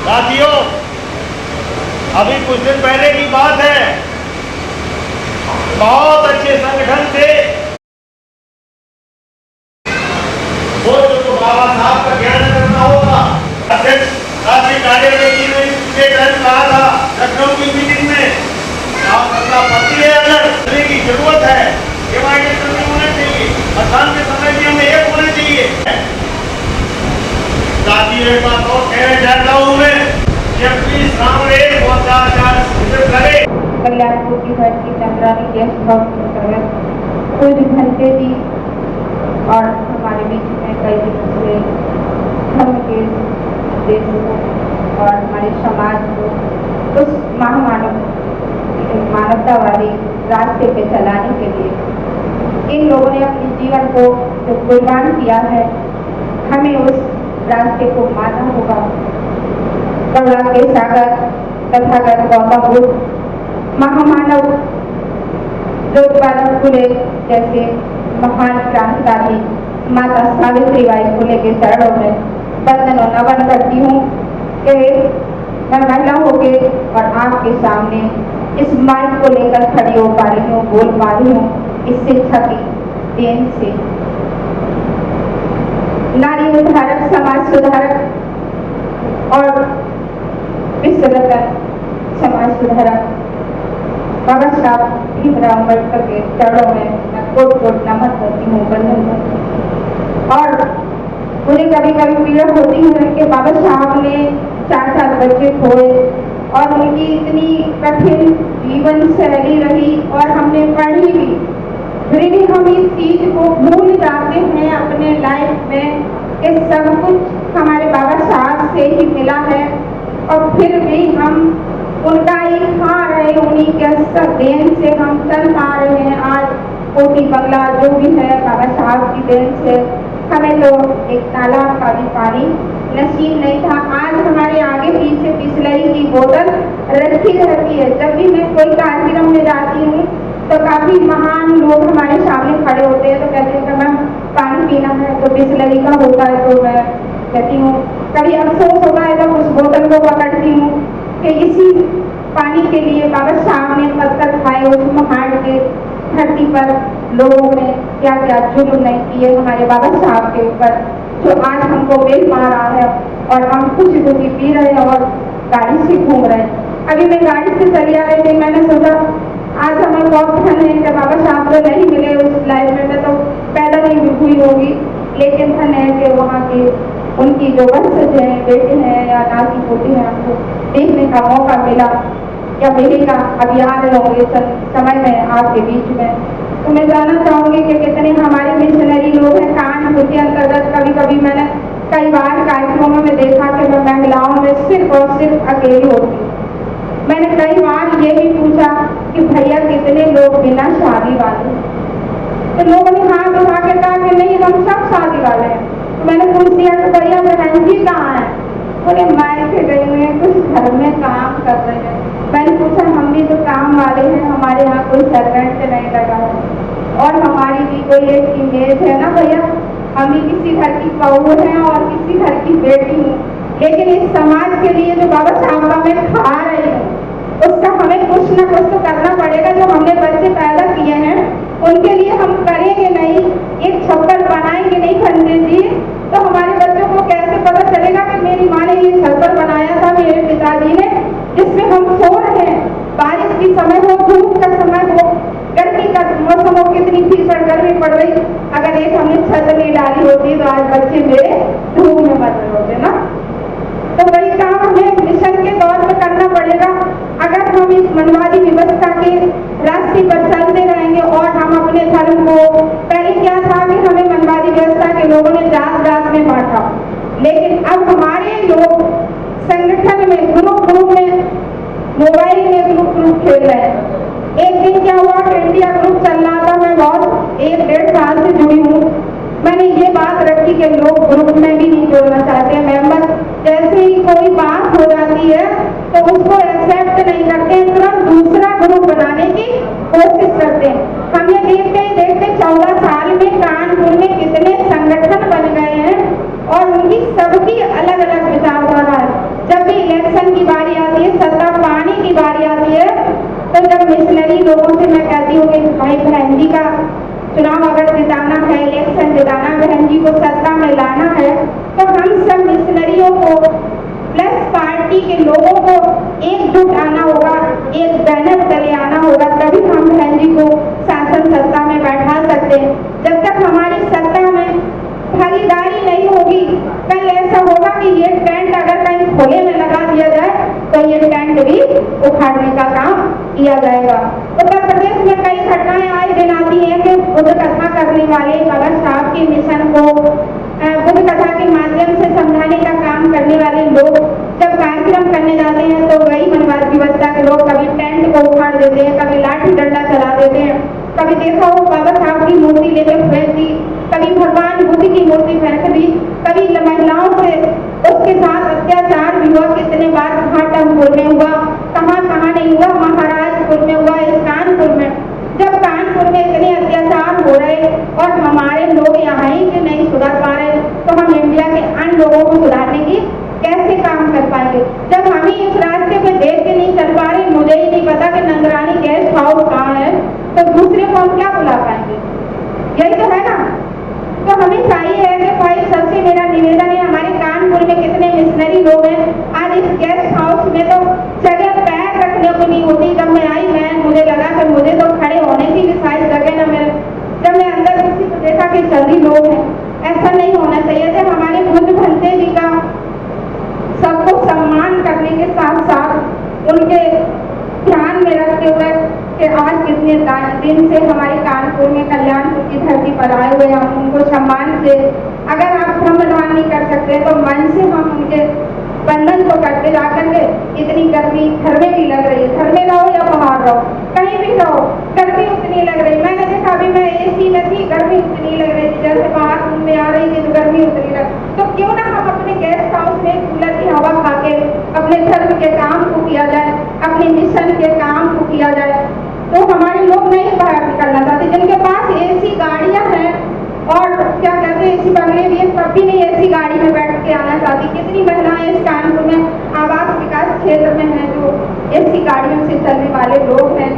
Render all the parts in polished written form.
साथियों, अभी कुछ दिन पहले की बात है, बहुत अच्छे संगठन से वो जो बाबा साहब का ज्ञान करना होगा, अध्यक्ष राष्ट्रीय कार्यालय की कहा था लखनऊ की मीटिंग में, आप अपना पति है अगर करने की जरूरत है, डिवाइडेशन में होना चाहिए, मतदान के समय भी हमें एक होना चाहिए। साथियों, एक बात और कहना चाहता हूँ मैं, जब भी सामने करे कल्याणपुर की धरती चंद्रानी गेस्ट हाउस के अंतर्गत कुछ घंटे जी और हमारे बीच में कई दिनों से धर्म के देश को और हमारे समाज को उस मानवतावादी रास्ते पे चलाने के लिए इन लोगों ने अपने जीवन को जो कुर्बान किया है, हमें उस रास्ते को मानना होगा। करुणा के सागर तथागत गौतम बुद्ध, महामानव लोकपाल फुले जैसे महान क्रांतिकारी माता सावित्रीबाई फुले के चरणों में वंदन और नमन करती हूँ कि मैं महिला होके और आपके सामने इस माइक को लेकर खड़ी हो पा रही हूँ, बोल पा रही हूँ इस शिक्षा की देन से। नारी उद्धारक, समाज सुधारक और विश्व रत्न समाज सुधारक बाबा साहब भीमराव अम्बेडकर के चरणों में मैं कोट कोट नमन करती हूँ, वंदन करती हूँ। और मुझे कभी कभी पीड़ा होती है कि बाबा साहब ने 4 बच्चे खोए और उनकी इतनी कठिन जीवन शैली रही और हमने पढ़ी भी, फिर भी हम इस चीज को भूल जाते हैं अपने लाइफ में कि सब कुछ हमारे बाबा साहब से ही मिला है और फिर भी हम उनका ही खा रहे, उन्हीं के सब देन से हम चल पा रहे हैं। आज कोठी बंगला जो भी है बाबा साहब की देन से। हमें तो एक तालाब का भी पानी नसीब नहीं था, आज हमारे आगे पीछे बिसलरी की बोतल रखी रहती है। जब भी मैं कोई कार्यक्रम में जाती हूँ तो काफी महान लोग हमारे सामने खड़े होते हैं, तो कहते हैं कि मैम पानी पीना है तो बिसलरी का होता है, तो मैं कहती हूँ कभी अफसोस होता है तो उस बोतल को पकड़ती हूँ कि इसी पानी के लिए बाबा साहब ने पत्थर खाए, उस महान के धरती पर लोगों ने क्या क्या जुल्म नहीं किए हमारे बाबा साहब के ऊपर, जो आज हमको मिल पा रहा है और हम खुशी खुशी पी रहे हैं और गाड़ी से घूम रहे हैं। अभी मैं गाड़ी से चली आ रही थी, मैंने सोचा आज हमें बहुत धन है कि बाबा साहब तो नहीं मिले उस लाइफ में तो पैदा नहीं हुई होगी, लेकिन धन है कि वहाँ की उनकी जो वंशज हैं, बेटे हैं या नाती पोते हैं, हमको देखने का मौका मिला या मिलेगा। अभी आ रहे होंगे समय में आपके बीच में, तो मैं जानना चाहूंगी कि कितने हमारे मिशनरी लोग हैं। कानपुर के अंतर्गत कभी कभी मैंने कई बार कार्यक्रमों में देखा कि मैं महिलाओं में सिर्फ और सिर्फ अकेली होती। मैंने कई बार ये भी पूछा कि भैया कितने लोग बिना शादी वाले, तो लोगों ने हाथ उठा के कहा कि नहीं हम सब शादी वाले हैं। तो मैंने पूछ दिया कि भैया बहन जी कहाँ है? बोले मायके गए हुए हैं, कुछ घर में काम कर रहे हैं। मैंने पूछा हम भी तो काम वाले हैं, हमारे यहाँ कोई सर्वेंट नहीं लगा है और हमारी भी कोई एक इमेज है ना भैया, हम भी किसी घर की बहू हैं और किसी घर की बेटी हूँ, लेकिन इस समाज के लिए जो बाबा साहब का मैं खा रही हूँ उसका हमें कुछ ना कुछ तो करना पड़ेगा। जो हमने बच्चे पैदा किए हैं उनके लिए हम करेंगे नहीं, एक छप्पर बनाएंगे नहीं पंडित जी, तो हमारे बच्चों को कैसे पता चलेगा कि मेरी माँ ने ये छप्पर बनाया था, मेरे पिताजी ने, जिसमें हम सो रहे हैं। बारिश की समय हो, धूप का समय हो, गर्मी का मौसम हो, कितनी भीषण गर्मी पड़ रही, अगर एक हमने छत नहीं डाली होती तो आज बच्चे मेरे धूप में मर रहे होते ना। तो वही काम हमें मिशन के तौर पर करना पड़ेगा। अगर हम इस मनवादी व्यवस्था के रास्ते पर चलते रहेंगे और हम अपने धर्म को, पहले क्या था कि हमें मनवादी व्यवस्था के लोगों ने जात जात में बांटा, लेकिन अब हमारे लोग संगठन में ग्रुप में मोबाइल में ग्रुप खेल रहे हैं। एक दिन क्या हुआ कि इंडिया ग्रुप चल रहा था, मैं बहुत 1-1.5 साल से जुड़ी हूँ। मैंने ये बात रखी कि लोग ग्रुप में भी नहीं जोड़ना चाहते, मेंबर जैसे ही कोई बात हो जाती है तो उसको एक्सेप्ट नहीं करते हैं, तुरंत दूसरा ग्रुप बनाने की कोशिश करते हैं। हम ये देखते 14 साल में कानपुर में कितने संगठन बन गए हैं और उनकी सबकी अलग अलग विचारधारा है। जब भी का चुनाव अगर जिताना है, इलेक्शन जिताना, बहन जी को सत्ता में लाना है, तो हम सब मिशनरियों को प्लस पार्टी के लोगों को एकजुट आना होगा, एक बैनर तले आना होगा, तभी हम बहन जी को शासन सत्ता में बैठा सकते हैं। जब तक हमारी सत्ता में भागीदारी नहीं होगी, कल ऐसा होगा कि ये टेंट अगर कहीं खोले में लगा दिया जाए तो ये टेंट भी उखाड़ने का काम किया जाएगा। उत्तर प्रदेश में कई घटनाएं आए दिन आती हैं कि बुद्ध कथा करने वाले बाबा साहब के मिशन को बुद्ध कथा के माध्यम से समझाने का काम करने वाले लोग जब कार्यक्रम करने जाते हैं तो वही मनवाद व्यवस्था के लोग कभी टेंट को उखाड़ देते हैं, कभी लाठी डंडा चला देते हैं, कभी देखा हो बाबा साहब की मूर्ति लेकर फेंक दी, कभी भगवान बुद्ध की मूर्ति फेंक दी, कभी महिलाओं से उसके साथ अत्याचार भी हुआ। कितने बार कहाँ टमपुर में हुआ, कहाँ कहाँ नहीं हुआ, महाराजपुर में हुआ, इस कानपुर में। जब कानपुर में इतने अत्याचार हो रहे और हमारे लोग यहाँ ही से नहीं सुधर पा रहे, तो हम इंडिया के अन्य लोगों को सुधारने की कैसे काम कर पाएंगे? जब हम ही इस रास्ते पे देख के नहीं चल पा रहे, मुझे ही नहीं पता कि नंदरानी गेस्ट हाउस कहाँ है, तो दूसरे को हम क्या बुला पाएंगे? यही तो है ना। तो हमें चाहिए है कि भाई सबसे मेरा निवेदन है, हमारे कानपुर में कितने मिशनरी लोग हैं, आज इस गेस्ट हाउस में तो जगह पैर रखने को नहीं होती। जब मैं आई मुझे लगा कि मुझे तो खड़े होने की भी शायद जगह न मिले। जब मैं अंदर घुसी तो देखा कि सभी लोग हैं। ऐसा नहीं होना चाहिए। जब हमारे बुद्ध भंते जी का सबको सम्मान करने के साथ साथ उनके ध्यान में रखते हुए कि आज कितने दिन से हमारे कानपुर में कल्याणपुर की धरती पर आए हुए, हम उनको सम्मान से, अगर आप ब्रह्मदान नहीं कर सकते तो मन से हम उनके बंधन को करते जा करके। इतनी गर्मी घर में भी लग रही है, घर में रहो या बाहर रहो, कहीं भी रहो, गर्मी उतनी लग रही। मैंने देखा अभी मैं एसी में थी, गर्मी उतनी लग रही थी, जैसे बाहर रूम में आ रही थी तो गर्मी उतनी लग। तो क्यों ना हम अपने गेस्ट हाउस में कूलर की हवा खा के अपने धर्म के काम को किया जाए, अपने मिशन के काम को किया जाए। तो हमारे लोग नहीं बाहर निकलना चाहते, जिनके पास एसी गाड़ियां हैं और क्या कहते हैं एसी बंगले भी है, तब भी नहीं एसी गाड़ी में बैठ के आना चाहती। कितनी महिलाएं इस कानपुर में आवास विकास क्षेत्र में हैं जो एसी गाड़ियों से चलने वाले लोग हैं,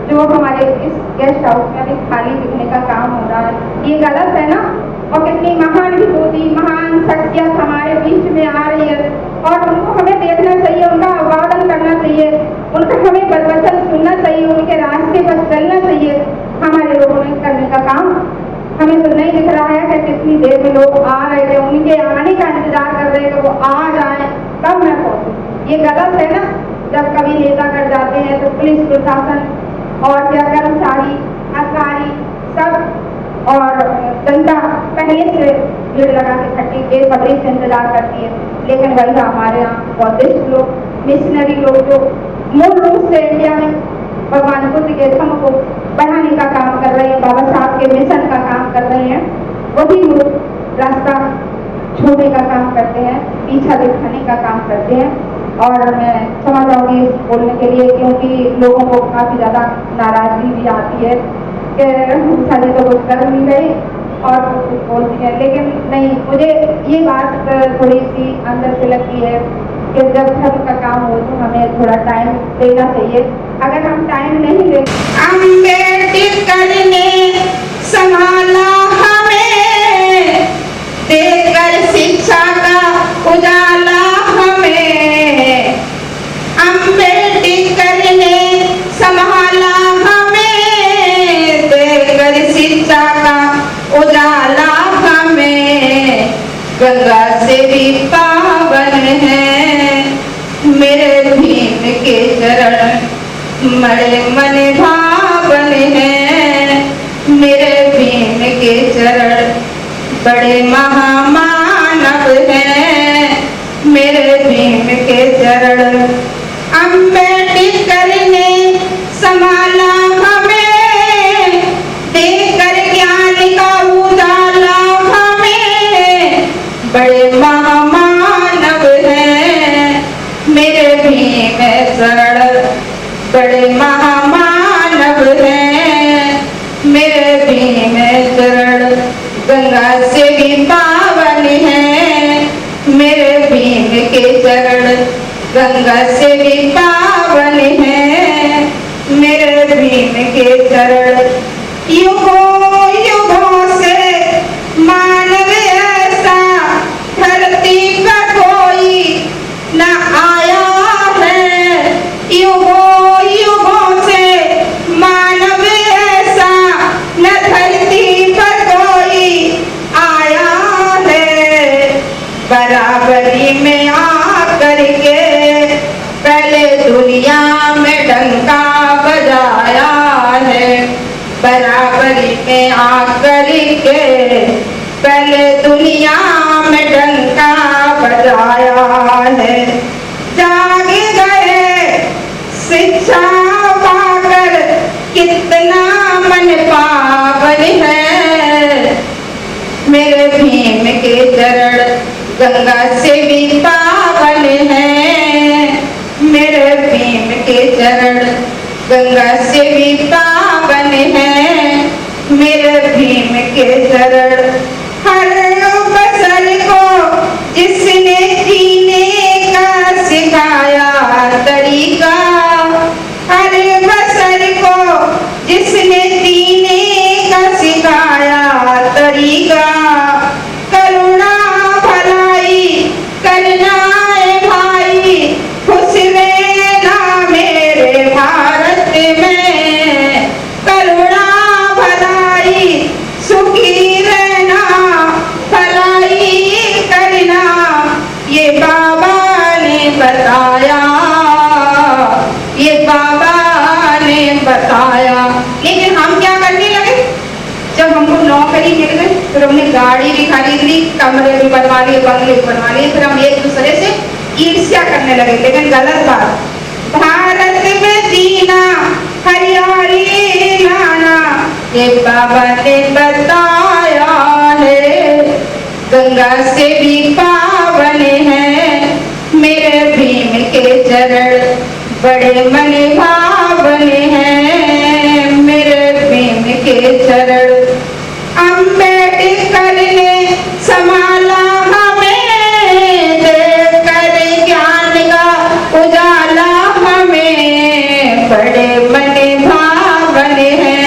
जो हमारे इस गेस्ट हाउस में अभी खाली दिखने का काम हो रहा है। ये गलत है ना। और कितनी महान विभूति, महान शख्सियत हमारे बीच में आ रही है और उनको हमें देखना चाहिए, उनका अभिवादन करना चाहिए, उनका हमें प्रवचन सुनना चाहिए, उनके रास्ते पर चलना चाहिए। हमारे लोगों ने करने का काम हमें तो नहीं दिख रहा है कि कितनी देर में लोग आ रहे थे, उनके आने का इंतजार कर रहे हैं कि वो आ जाए तब मैं पहुंचूं। ये गलत है ना। जब कभी नेता कर जाते हैं तो पुलिस प्रशासन और क्या कर्मचारी, अधिकारी सब और जनता पहले से भीड़ लगा के खट्टी बेसब्री से इंतजार करती है। लेकिन वही हमारे यहाँ बौद्धिस्ट लोग, मिशनरी लोग जो मूल रूप से इंडिया में भगवान बुद्ध के धर्म को बढ़ाने का काम कर रहे हैं, बाबा साहब के मिशन का काम कर रहे हैं, वही लोग रास्ता छोड़ने का काम करते हैं, पीछा दिखाने का काम करते हैं। और मैं क्षमा चाहूँगी बोलने के लिए, क्योंकि लोगों को काफ़ी ज़्यादा नाराजगी भी आती है कि सारी तो कुछ कर नहीं रही और कुछ बोलती है। लेकिन नहीं, मुझे ये बात थोड़ी सी अंदर से लगती है कि जब धर्म का काम हो तो हमें थोड़ा टाइम देना चाहिए। अगर हम टाइम नहीं दें, अम्बेडकर ने संभाला हमें, देकर शिक्षा का उजाला हमें। अम्बेडकर ने संभाला हमें, देकर शिक्षा का उजाला हमें। गंगा से भी पावन है मेरे भीम के चरण, बड़े मन भावन है मेरे भीम के चरण, बड़े महामानव है मेरे भीम के चरण। अम्बेडकर ने संभाला हमें, देकर ज्ञान का उजाला हमें। बड़े महामानव है मेरे भीम शरण, बड़े महामानव है मेरे भीम शरण। गंगा से भी पावन है मेरे भीम के चरण, गंगा से भी पावन है मेरे भीम के चरण। युगों युगों से मानव ऐसा धरती पर कोई न आया है। युगों युगों से मानव ऐसा न धरती पर कोई आया है। बराबरी में आकर के पहले दुनिया में डंका बजाया है। बराबरी में आकर के पहले दुनिया में डंका बजाया है। जाग गए शिक्षा पाकर कितना मन पावन है। मेरे भीम के चरण गंगा से भी पावन है। मेरे भीम के चरण गंगा से भी पावन है। मेरे भीम के चरण हर बसर को जिसने जीने का सिखाया तरीका। हर बसर को जिसने जीने का सिखाया तरीका। करुणा भलाई करना है भाई, खुश रहना मेरे भारत में। करुणा भलाई सुखी रहना, भलाई करना ये बाबा ने बताया। ये बाबा ने बताया। लेकिन हम क्या करने लगे? जब हमको नौकरी मिल गई फिर हमने गाड़ी भी खरीद ली, कमरे भी बनवा लिए, बंगले भी बनवा लिए। फिर हम एक दूसरे से ईर्ष्या करने लगे। लेकिन गलत बात। भारत में जीना हरियाली लाना ये बाबा ने बताया है। गंगा से भी पावन है मेरे भीम के चरण, बड़े मन भावन है मेरे भीम के चरण। अम्बेडकर ने संभाला हमें, देकर ज्ञान का उजाला हमें। बड़े मन भावन है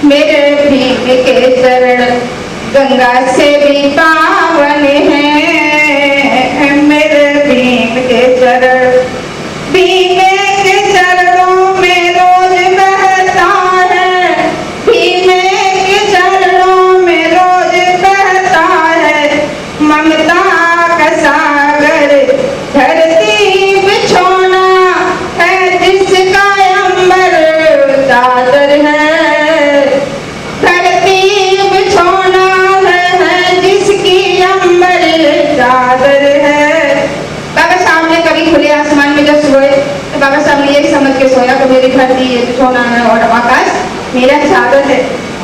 मेरे भीम के चरण, गंगा से भी पावन है मेरे भीम के चरण। भीम के चरणों में रोज बहता है, भीम के चरणों में रोज बहता है ममता का सागर। धरती बिछोना है जिसका अंबर चादर है। धरती बिछोना है जिसकी अंबर चादर है। बाबा साहब ने कभी खुले आसमान में जब सोए तो बाबा साहब ने यही समझ के सोया कि मेरी धरती ये बिछोना है और आकाश मेरा चादर है।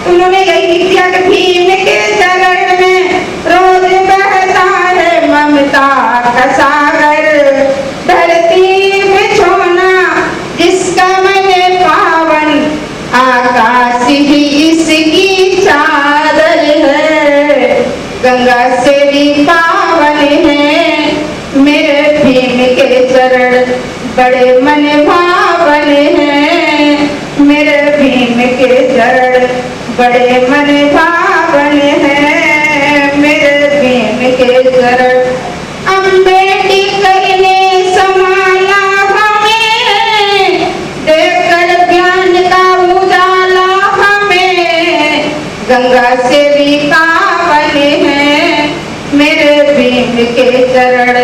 तो उन्होंने यही लिख दिया कि भीम के चरण में रोज बहता है ममता का सागर। धरती बिछोना जिसका मन पावन, आकाश ही इसकी चादर है। गंगा से भी पावन है मेरे भीम के चरण, बड़े मन भावन है मेरे भीम के चरण, बड़े मन भावन है मेरे भीम के चरण। अम्बेडकर ने संभाला हमें, देकर ज्ञान का उजाला हमें। गंगा से भी पावन है मेरे भीम के चरण,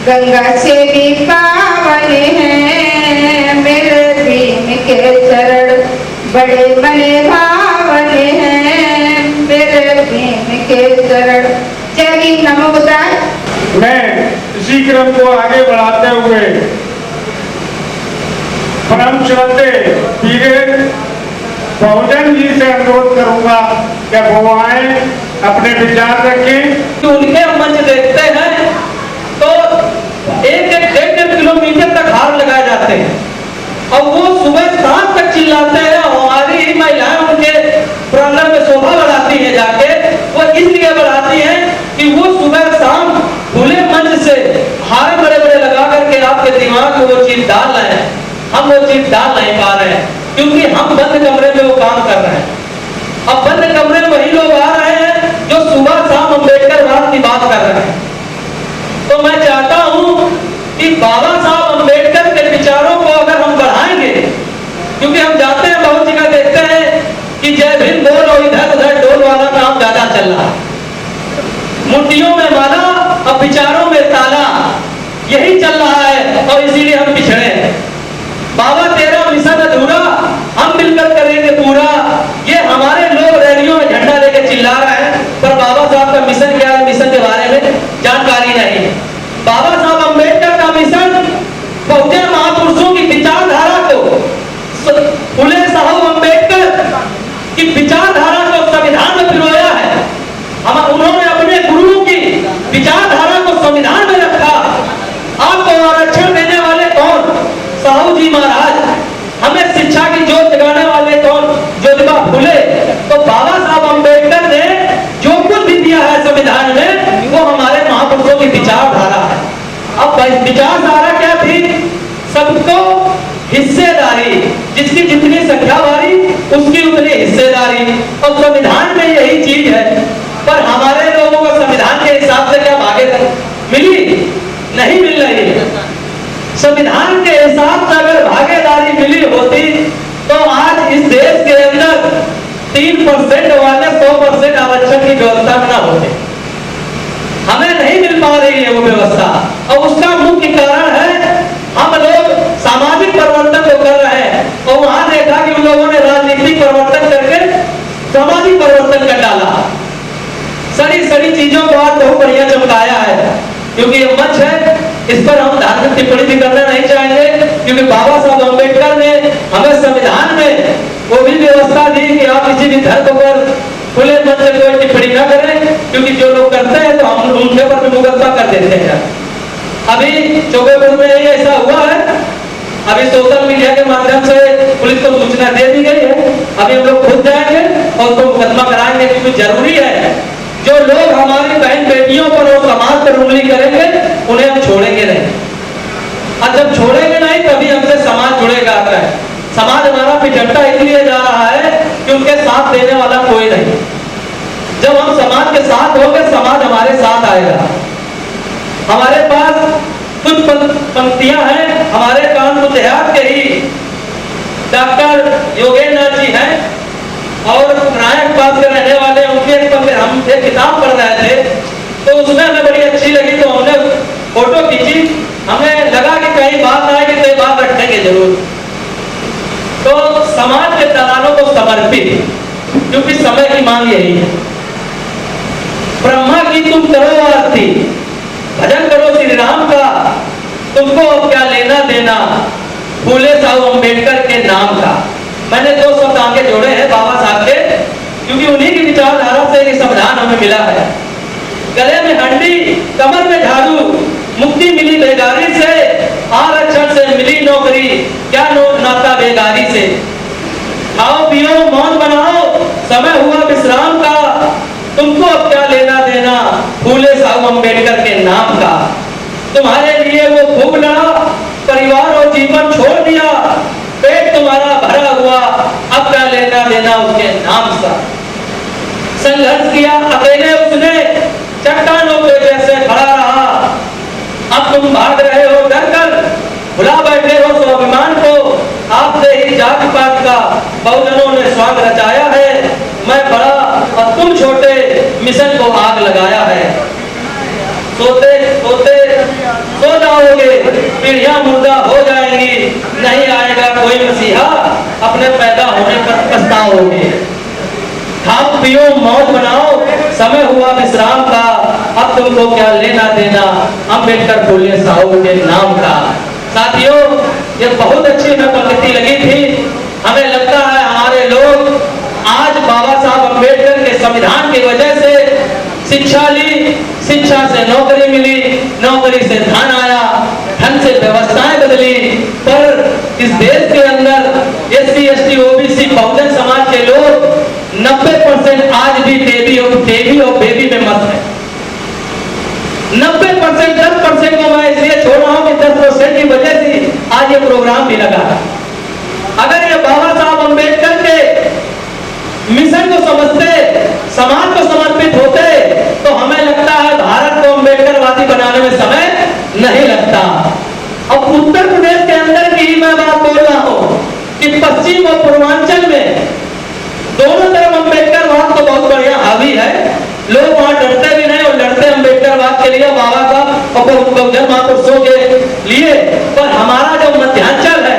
गंगा से भी पावन है मेरे भीम के चरण, बड़े मन भावन है मेरे भीम के चरण। जय भीम, नमो बुद्धाय। मैं इसी क्रम को आगे बढ़ाते हुए परम श्रद्धे पीर बहुजन जी से अनुरोध करूंगा कि वो आए, अपने विचार रखें। तो उनके मंच देखते हैं तो 1-1.5 किलोमीटर तक हार लगाए जाते हैं और वो सुबह शाम तक चिल्लाते हैं। हमारी ही महिलाएं उनके प्रांगण में शोभा बढ़ाती हैं, जाके वो इसलिए बढ़ाती हैं कि वो सुबह शाम खुले मंच से हार बड़े बड़े लगा करके आपके दिमाग में वो चीज डाल रहे हैं। हम वो चीज डाल नहीं पा रहे हैं क्योंकि हम बंद कमरे में वो काम कर रहे हैं। अब बंद कमरे में वही लोग आ रहे हैं जो सुबह शाम अम्बेडकरवाद की बात कर रहे हैं। तो मैं चाहता हूं कि बाबा साहब अम्बेडकर के विचारों को अगर हम बढ़ाएंगे, क्योंकि हम जाते हैं बहुत जगह देखते हैं कि जय भीम बोल और इधर उधर डोल वाला काम ज्यादा चल रहा है, मुट्ठियों में माला और विचारों में ताला, यही चल रहा है और इसीलिए हम पिछड़े हैं। बाबा तेरा मिशन अधूरा, हम मिलकर करेंगे पूरा, ये हमारे लोग रैलियों में झंडा लेके चिल्ला रहे हैं, पर बाबा साहब का मिशन क्या है, मिशन के बारे में जानकारी नहीं। बाबा साहब अम्बेडकर का मिशन बहुजन महापुरुषों की विचारधारा को, फुले साहब अम्बेडकर की विचारधारा को संविधान में पिरोया है। हम उन्होंने अपने गुरुओं की विचारधारा को संविधान में रखा। आपको आरक्षण देने वाले कौन? साहू जी महाराज। हमें शिक्षा की जोत जगाने वाले कौन? ज्योतिबा फुले। तो बाबा साहब अम्बेडकर ने जो कुछ भी दिया है संविधान में, वो हमारे महापुरुषों की विचारधारा है। अब विचारधारा क्या थी? सबको हिस्सेदारी, जिसकी जितनी संख्या बारी उसकी उतनी हिस्सेदारी, और संविधान में यही चीज है। पर हमारे लोगों को संविधान के हिसाब से क्या भागीदारी मिली? नहीं मिल रही है। संविधान के हिसाब से अगर भागीदारी मिली होती तो आज इस देश के अंदर 3% वाले 100% आरक्षण की व्यवस्था न होती। हमें नहीं मिल पा रही है वो व्यवस्था, और उसका मुख्य कारण है हम लोग सामाजिक परिवर्तन को कर रहे हैं, और वहां देखा कि उन लोगों ने राजनीतिक परिवर्तन करके सामाजिक परिवर्तन कर डाला। सड़ी सड़ी चीजों को आज बहुत बढ़िया चमकाया है, क्योंकि ये मंच है, इस पर हम धार्मिक टिप्पणी भी करना नहीं चाहेंगे, क्योंकि बाबा साहब अम्बेडकर ने हमें संविधान में वो भी व्यवस्था दी कि आप किसी भी धर्म पर खुले मन से कोई टिप्पणी न करें, क्योंकि जो लोग करते हैं तो हम उनके पर मुकदमा कर देते हैं। अभी चौबेपुर में ये ऐसा हुआ है, अभी सोशल मीडिया के माध्यम से पुलिस को सूचना दे दी गई है। अभी हम लोग खुद जाएंगे और उसको मुकदमा कराएंगे, क्योंकि जरूरी है जो लोग हमारी बहन बेटियों पर और समाज पर उंगली करेंगे उन्हें हम छोड़ेंगे नहीं, और जब छोड़ेंगे नहीं तभी हमसे समाज जुड़ेगा। समाज हमारा पिछड़ता इसलिए जा रहा है कि उनके साथ देने वाला कोई नहीं। जब हम समाज के साथ होंगे, समाज हमारे साथ आएगा। हमारे पास कुछ पंक्तियां हैं, हमारे कानपुर देहात के ही डॉक्टर योगेंद्र नाथ जी हैं और नायक पास के रहने वाले, उनकी हम एक किताब पढ़ रहे थे, तो उसमें हमें बड़ी अच्छी लगी, तो हमने फोटो खींची। हमें लगा कि कहीं बात आएगी तो ये बात रखेंगे जरूर। तो समाज के दलालों को समर्पित, क्योंकि समय की मांग यही है। ब्रह्मा की तुम करो आरती, भजन करो श्री राम का, तुमको अब क्या लेना देना फूले साहब अम्बेडकर के नाम का। मैंने 2 शब्द आगे जोड़े हैं बाबा साहब के, क्योंकि उन्हीं की विचारधारा से ये संविधान हमें मिला है। गले में हंडी, कमर में झाड़ू, मुक्ति मिली बेगारी से, आरक्षण से मिली नौकरी, क्या नाता बेगारी से। खाओ पियो मौज बनाओ, समय हुआ विश्राम का, तुमको अब क्या लेना देना फूले साहब अम्बेडकर के नाम का। तुम्हारे लिए वो खूब लड़ा, परिवार और जीवन छोड़ दिया, पेट तुम्हारा भरा हुआ, अब क्या लेना देना उसके नाम का। संघर्ष किया अकेले उसने, चट्टानों पे जैसे खड़ा रहा, अब तुम भाग रहे हो डर कर, भुला बैठे हो स्वाभिमान को, आपसे ही जाति पात का बहुजनों ने स्वांग रचाया है। मैं बड़ा और तुम छोटे, मिशन को आग लगाया है। सोते सोते सो जाओगे, पीढ़ियां मुर्दा हो जाएंगी, नहीं आएगा कोई मसीहा, अपने पैदा होने पर पछताओगे। खाओ पियो मौज बनाओ, समय हुआ विश्राम का, अब तुमको क्या लेना देना अम्बेडकर फूले साहब के नाम का। साथियों, ये बहुत अच्छी हमें पंक्ति लगी थी। हमें लगता है हमारे लोग आज बाबा साहब अम्बेडकर के संविधान की वजह से शिक्षा ली, शिक्षा से नौकरी मिली, नौकरी से धन आया, धन से व्यवस्थाएं बदली। पर इस देश के अंदर SC ST OBC Bahujan Samaj के लोग 90% आज भी देवी और बेबी में मस्त है। 90% 10% को मैं इसलिए छोड़ रहा हूं कि 10% की वजह से आज ये प्रोग्राम भी लगा। अगर ये बाबा साहब अम्बेडकर के मिशन को को समझते, समाज को समर्पित होते, तो हमें लगता है भारत को अम्बेडकरवादी बनाने में समय नहीं लगता। अब उत्तर प्रदेश के अंदर की ही मैं बात बोल रहा हूं कि पश्चिम और पूर्वांचल में दोनों तरफ अम्बेडकरवाद तो बहुत बढ़िया हावी है, लोग वहां डरते भी नहीं और लड़ते अम्बेडकरवाद के लिए, बाबा का और बहुजन महापुरुषों के लिए। पर हमारा जो मध्यांचल है,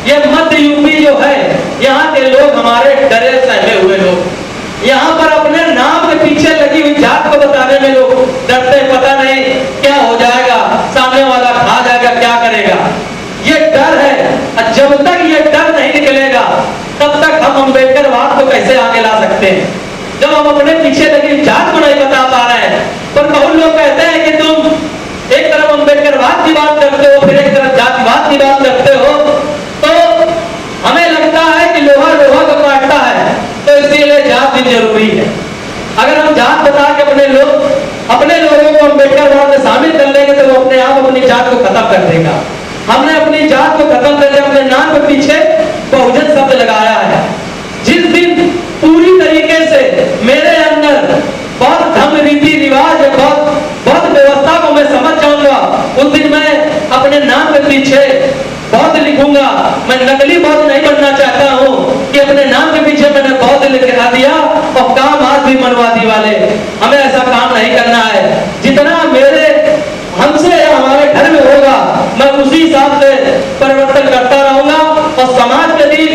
ये मध्य यूपी जो है, यहाँ के लोग हमारे डरे सहमे हुए लोग, यहाँ पर अपने नाम के पीछे लगी हुई जात को बताने में लोग डरते, पता नहीं क्या हो जाएगा, सामने वाला खा जाएगा, क्या करेगा, ये डर है। और जब तक ये डर नहीं निकलेगा तब तक हम अम्बेडकरवाद को कैसे आगे ला सकते हैं, जब हम अपने पीछे लगी जात को नहीं बता पा रहे हैं। पर बहुत लोग कहते हैं कि तुम एक तरफ अम्बेडकरवाद की बात करते हो, फिर एक तरफ जातिवाद की बात करते हो, तो हमें लगता है कि लोहा लोहा को काटता है, तो इसीलिए जात भी जरूरी है। अगर हम जात बता के अपने लोगों को अम्बेडकरवाद में शामिल कर लेंगे तो वो अपने आप अपनी जात को खत्म कर देगा। हमने अपनी जात को खत्म करके अपने नाम के पीछे बहुजन शब्द लगाया है। जिस दिन पूरी तरीके से मेरे अंदर बहुत धर्म रीति रिवाज, बहुत व्यवस्था को मैं समझ जाऊंगा, उस दिन मैं अपने नाम के पीछे बौद्ध लिखूंगा। मैं नकली बौद्ध नहीं बनना चाहता हूँ कि अपने नाम के पीछे मैंने बौद्ध लिखा दिया और काम आज भी मनवादी वाले, हमें ऐसा काम नहीं करना है। जितना मेरे हमसे या हमारे घर में होगा, मैं उसी हिसाब से परिवर्तन करता रहूंगा और समाज के बीच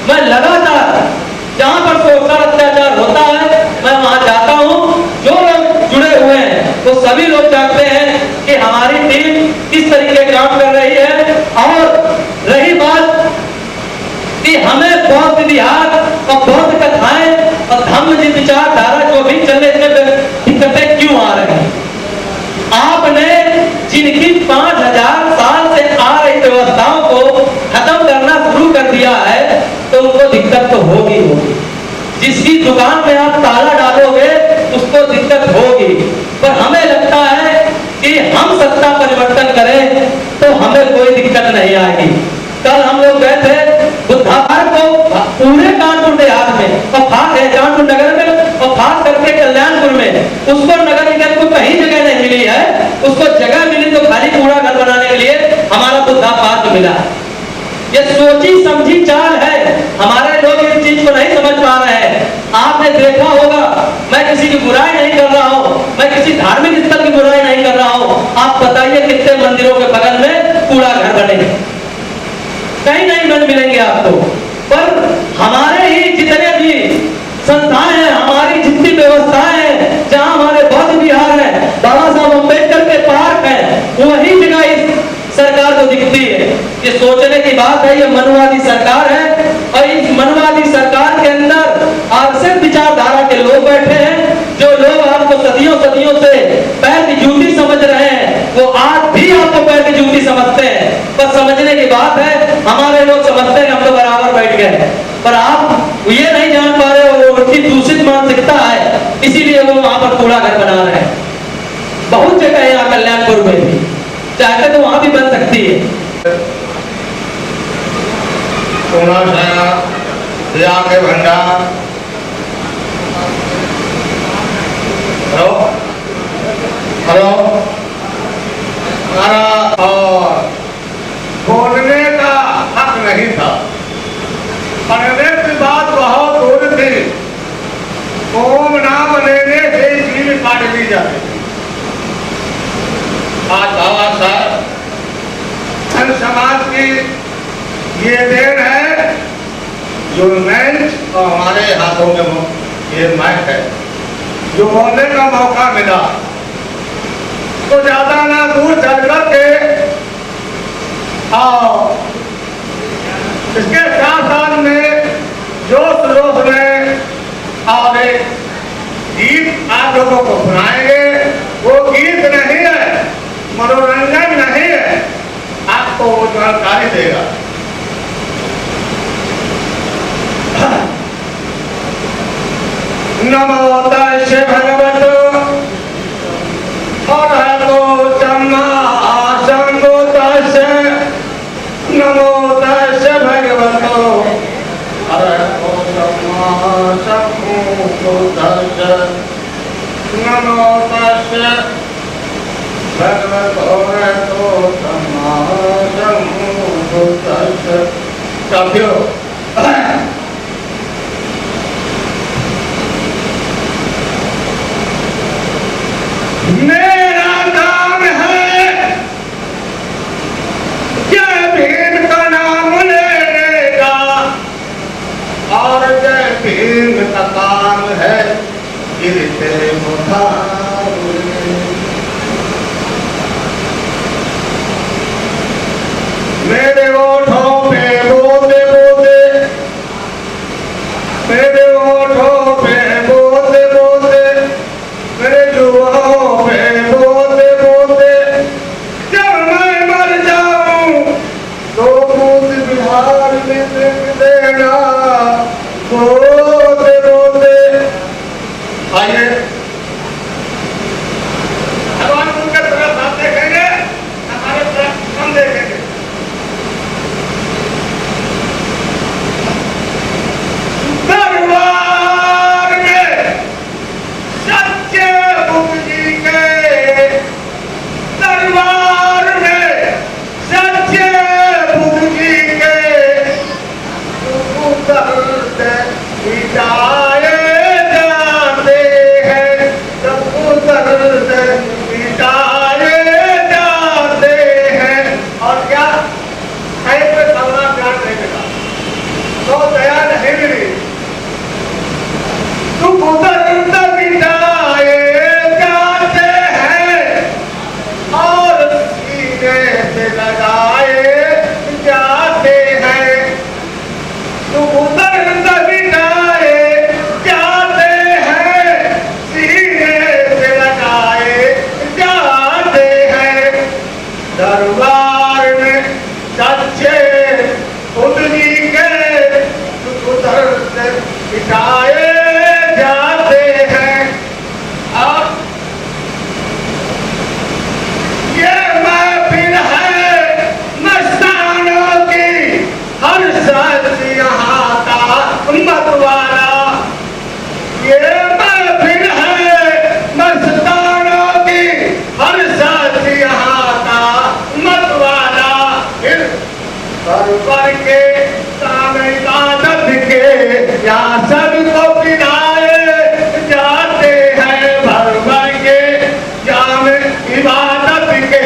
मैं लगातार जहां पर शोषण अत्याचार होता है मैं वहां जाता हूं। जो लोग जुड़े हुए हैं वो सभी लोग जानते हैं कि हमारी टीम किस तरीके काम कर रही है। और रही बात कि हमें बौद्ध इतिहास और बौद्ध कथाएं और धम्म जी विचारधारा जो भी चलने में दिक्कतें क्यों आ रही हैं, आपने जिनकी 5000 साल से आ रही व्यवस्थाओं को खत्म करना शुरू कर दिया है तो उनको दिक्कत तो होगी। जिसकी दुकान में आप ताला डालोगे उसको दिक्कत होगी। पर हमें लगता है कि हम सत्ता परिवर्तन करें तो हमें कोई दिक्कत नहीं आएगी। कल हम लोग गए थे बुधवार को पूरे कानपुर देहात में और कानपुर नगर में और खास करके कल्याणपुर में, उसको नगर निगम को कहीं जगह नहीं मिली है, उसको जगह मिली तो खाली कूड़ा घर बनाने के लिए हमारा बुद्धा पार्क मिला। ये सोची समझी चाल है, हमारे लोग इस चीज को नहीं समझ पा रहे हैं। आपने देखा होगा, मैं किसी की बुराई नहीं कर रहा हूँ, मैं किसी धार्मिक स्थल की बुराई नहीं कर रहा हूँ। आप बताइए कितने मंदिरों के बगल में कूड़ा घर बनेंगे, कहीं नहीं मिलेंगे आपको। पर हमारे ही जितने भी संस्थाएं हैं, हमारी जितनी व्यवस्थाएं हैं, जहां हमारे बौद्ध विहार है, बाबा साहब अम्बेडकर के पार्क है, वही जगह इस सरकार को दिखती है। ये सोचने की बात है, ये मनवादी सरकार है और इस मनवादी सरकार के अंदर आरएसएस विचारधारा के लोग बैठे हैं। जो लोग आपको सदियों से पैर की जूती समझ रहे हैं वो आज भी आपको पैर की जूती समझते हैं। पर समझने की बात है, हमारे लोग समझते हैं हम तो बराबर बैठ गए, पर आप ये नहीं जान पा रहे हो वो उनकी दूषित मानसिकता है, इसीलिए वो वहां पर कूड़ा घर बना रहे हैं। बहुत जगह है यहाँ कल्याणपुर में भी, चाहते तो वहां भी बन सकती है। सोना छाया दिया के भंडार। हेलो हेलो, हमारा और बोलने का हक नहीं था, पढ़ने की बात बहुत दूर थी। ओम नाम लेने से जीव काट ली जाती। आज बाबा साहब हर समाज की ये देन है, जो मैच और हमारे हाथों में ये मैच है, जो बोलने का मौका मिला तो ज्यादा ना दूर चल करके और इसके साथ में जोश में और एक गीत आप लोगों को सुनाएंगे। वो गीत नहीं है, मनोरंजन नहीं है, आपको वो जानकारी देगा। नमो तस्मै भगवतो अरहतो सम्मा सम्बुद्धस्स। नमो तस्मै भगवतो अरहतो सम्मा सम्बुद्धस्स। बुद्धस्य नमो तस्य भगवतो सम्मा सम्बुद्धस्य। साथियों, मेरा नाम है जय भीम का नाम लेने का, और जय भीम का काम है गिरते मुठारे। मेरे ओठों पे बोते बोते, मेरे ओठों पे बोते बोते, मेरे जुबानों पे बोते बोते, जब मैं मर जाऊं तो मुझे बिहार में देख देना बोते बोते। आइए भगवान उनके तरफ आप देखेंगे, हमारे तरफ हम देखेंगे। दरबार में सच्चे बुद्ध जी के, दरबार में सच्चे बुद्ध जी के दर्द मिटाए जाते हैं, सब दर्द मिटाए जाते हैं। और क्या ऐसे करुणा प्यार देगा तो दया नहीं मिली, तुम दर्द मिटाए जाते हैं और सीने से लगाए जाते हैं। तुम दर्द मिटाए जाते हैं, सीने से लगाए जाते हैं। दरबार में सच्चे बुद्ध जी के दुख दर्द मिटाए जाते हैं। अब ये महफिल है मस्तानों की, हर शख्स यहाँ का मतवाला। ये महफिल है मस्तानों की, हर शख्स यहाँ का मतवाला। फिर पर के सामने इबादत के यहाँ सबको पिलाए जाते हैं, भर भर के जाम इबादत के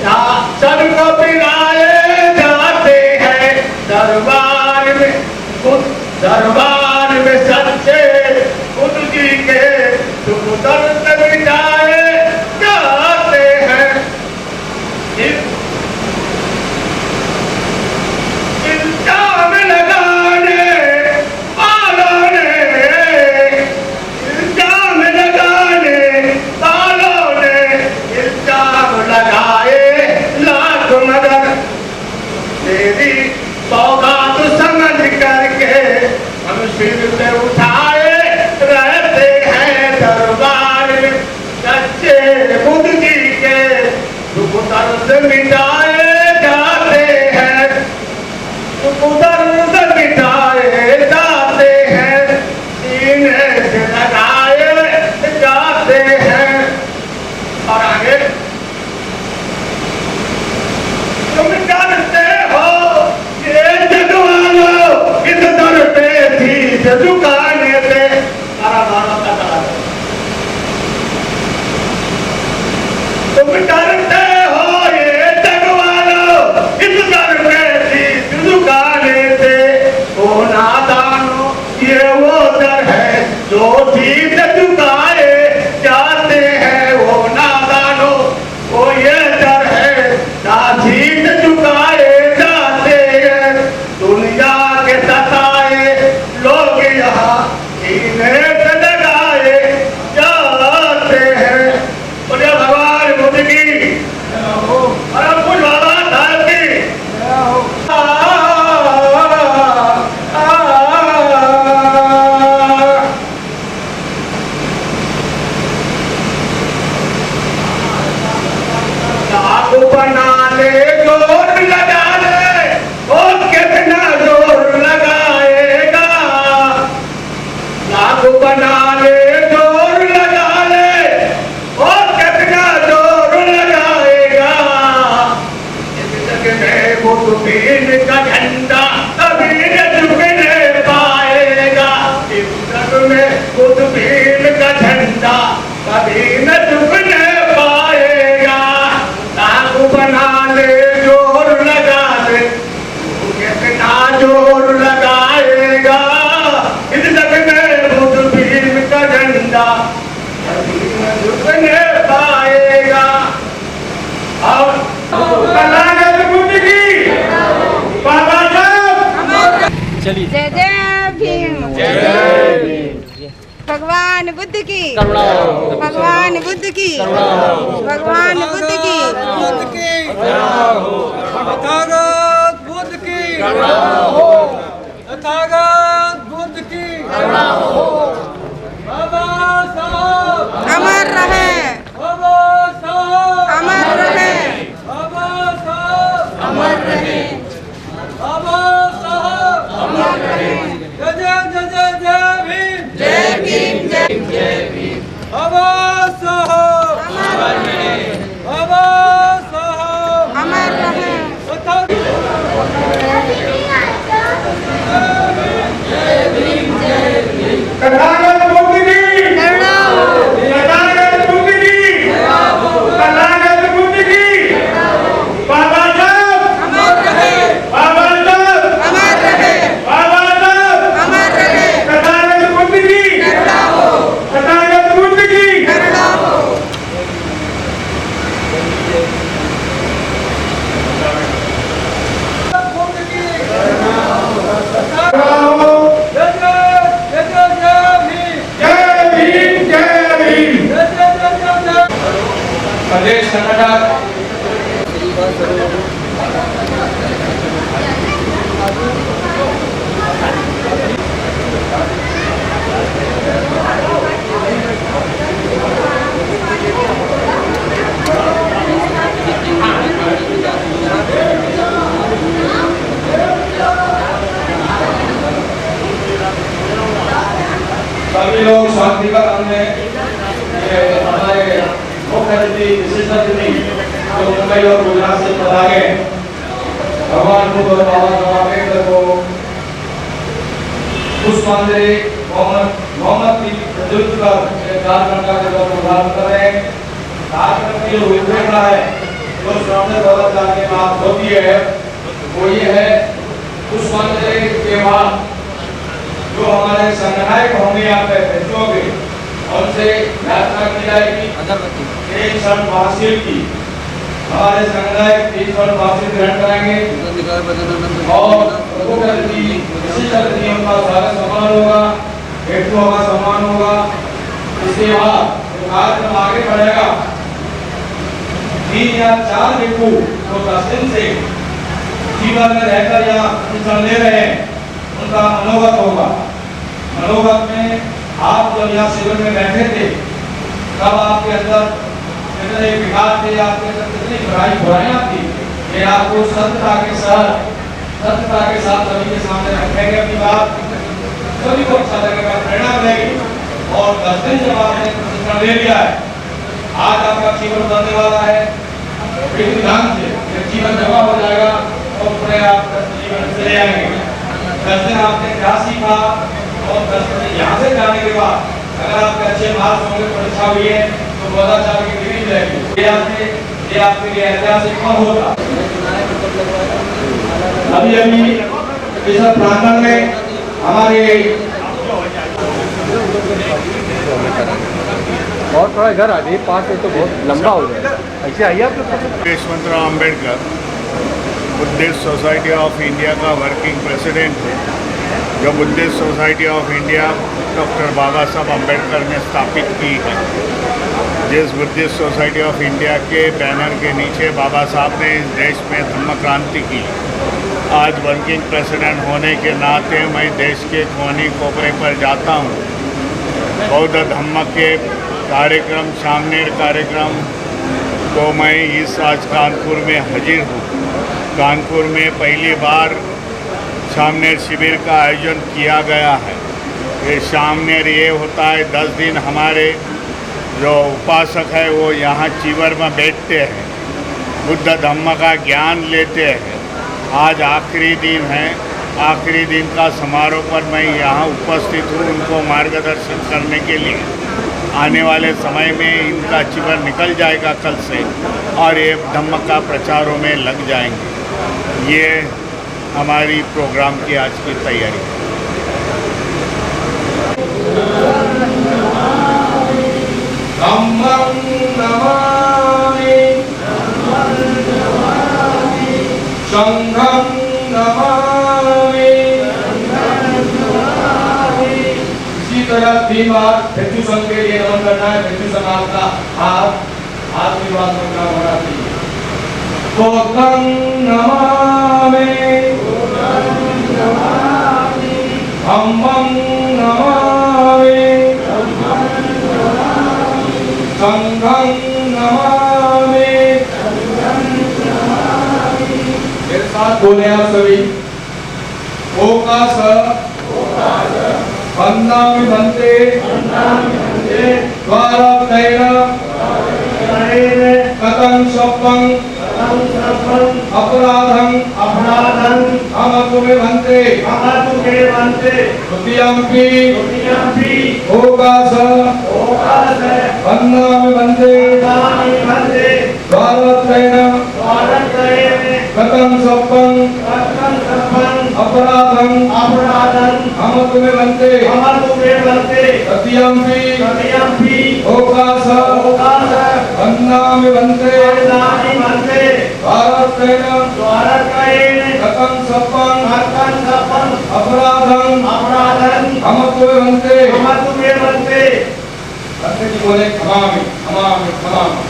यहाँ सबको पिलाए जाते हैं। दरबार में सच्चे बुद्ध जी के दुख दर्द मिटाए जाते हैं। इल्जाम लगाने वालों ने, इल्जाम लगाने वालों ने इल्जाम लगाए लाख, मगर तेरी सौगात समझ करके हम सिर पे उठाए रहते हैं। दरबार में सच्चे बुद्ध जी के दुख दर्द मिटाए जाते हैं, दुख दर्द मिटाए जाते हैं, सीने से लगाए जाते हैं। और आगे तुम जानते हो ये जगवालो इस दर पे शीश झुकाने से सारा मानव का चला गया। तुम जानते हो ये जगवालो बुद्धवीर का झंडा कभी न झुकने पाएगा। इस जग में बुद्धवीर का झंडा कभी न झुकने पाएगा। लागू बना ले जोर लगा ले, कितना जोर लगाएगा। इस जग में बुद्धवीर का झंडा कभी न झुकने पाएगा। और कलागत बुद्ध की बाबा साहब चलिए। जय जय भीम। जय भीम। भगवान बुद्ध की करुणा हो। भगवान बुद्ध की भगवान बुद्ध की तथागत बुद्ध की तथागत बुद्ध की बाबा साहब अमर रहे, बाबा साहब अमर रहे, बाबा साहब अमर रहे, बाबा साहब अमर रहे। जय भीम जय भीम। बाबा साहब बाबा साहब अमर रहे। तथागत बुद्ध की करुणा हो। तथागत बुद्ध की तथागत बुद्ध की बाबा साहब अमर रहे, बाबा साहब अमर रहे, बाबा साहब अमर रहे। तथागत बुद्ध की करुणा हो, तथागत बुद्ध की करुणा हो। बुद्ध की राहो। जय भीम जय भीम जय भीम। प्रदेश संगठन सभी लोग शांति का काम में हमारे मुख्य अतिथि विशिष्ट अतिथि जो मुंबई और गुजरात से पधारे भगवान बुद्ध और बाबा साहब अम्बेडकर को पुष्पांजलि मोहम्मद की प्रज्वलित कर एक कार्यक्रम का जब उद्घाटन कर रहे हैं। कार्यक्रम की जो रूपरेखा है जो सामने बदल के बात होती है वो ये है पुष्पांजलि के बाद जो हमारे संगठक होंगे यहाँ पे बच्चों के उनसे यात्रा की जाएगी। एक क्षण वासिल की हमारे संगठक 3 क्षण वासिल ग्रहण कराएंगे और मुख्य अतिथि विशिष्ट अतिथियों का स्वागत सम्मान होगा, हेतुओं का सम्मान होगा। इसके बाद कार्यक्रम आगे बढ़ेगा। 3 या 4 भिक्षु जो 10 दिन से जीवन में रहकर या शिक्षण ले रहे हैं उनका मनोगत होगा। मनोगत में आप जब यहाँ शिविर में बैठे थे तब आपके अंदर कितने विकार थे, आपके अंदर कितनी बुराइयां थी, ये आपको सत्यता के साथ सभी के सामने रखेंगे। अपनी बात सभी को अच्छा लगेगा, प्रेरणा मिलेगी। और 10 दिन जब आपने प्रशिक्षण ले लिया है, आज आपका जीवन बनने वाला है। विधि विधान से जीवन जमा हो जाएगा और पूरे आप जीवन चले आएंगे। 10 दिन आपने क्या सीखा और 10 दिन यहाँ से जाने के बाद अगर आपके अच्छे मार्क्स होंगे, परीक्षा हुई है तो 2004 की डिग्री मिलेगी। ये आपके लिए ऐतिहासिक पल होगा। अभी इस प्रांगण में हमारे और थोड़ा इधर आ जाइए, पास में तो बहुत लंबा हो जाएगा। ऐसे आइए आप लोग। Yashwantrao Ambedkar Buddhist Society of India का वर्किंग प्रेसिडेंट है, जो Buddhist Society of India doctor Baba Saheb Ambedkar ने स्थापित की है। जिस बुद्धिस्ट सोसाइटी ऑफ इंडिया के बैनर के नीचे बाबा साहब ने इस देश में धम्म क्रांति की। आज वर्किंग प्रेसिडेंट होने के नाते मैं देश के कोने कोपरे पर जाता हूँ। बौद्ध धम्म के कार्यक्रम, सामनेर कार्यक्रम तो मैं इस आज कानपुर में हाजिर हूँ। कानपुर में पहली बार सामनेर शिविर का आयोजन किया गया है। ये सामनेर ये होता है 10 दिन हमारे जो उपासक है वो यहाँ शिविर में बैठते हैं, बुद्ध धम्म का ज्ञान लेते हैं आज आखिरी दिन है। आखिरी दिन का समारोह पर मैं यहाँ उपस्थित हूँ उनको मार्गदर्शन करने के लिए। आने वाले समय में इनका जीवन निकल जाएगा कल से और ये धम्म का प्रचारों में लग जाएंगे। ये हमारी प्रोग्राम की आज की तैयारी है। धम्मं नमामि संघं नमामि। इसी तरह 3 बार भिक्षु संघ के लिए नमन करना है। भिक्षु संघ आपका हाथ विवाद करना होना चाहिए। बौद्धं नमामि धम्मं नमामि संघं नमामि। मेरे साथ बोले आप सभी। ओकास वन्दामि भन्ते द्वारत्रयेण कथं स्वप्नं अपराधं अमतु मे भन्ते तृतीयम्पि ओकास वन्दामि भन्ते द्वारत्रयेण कथं स्वप्नं अपराधं अमतु मे भन्ते तृतीयम्पि ओकास वन्दामि भन्ते द्वारत्रयेण कथं स्वप्नं अपराधं अमतु मे भन्ते। भक्त जी बोले क्षमामि क्षमामि क्षमामि।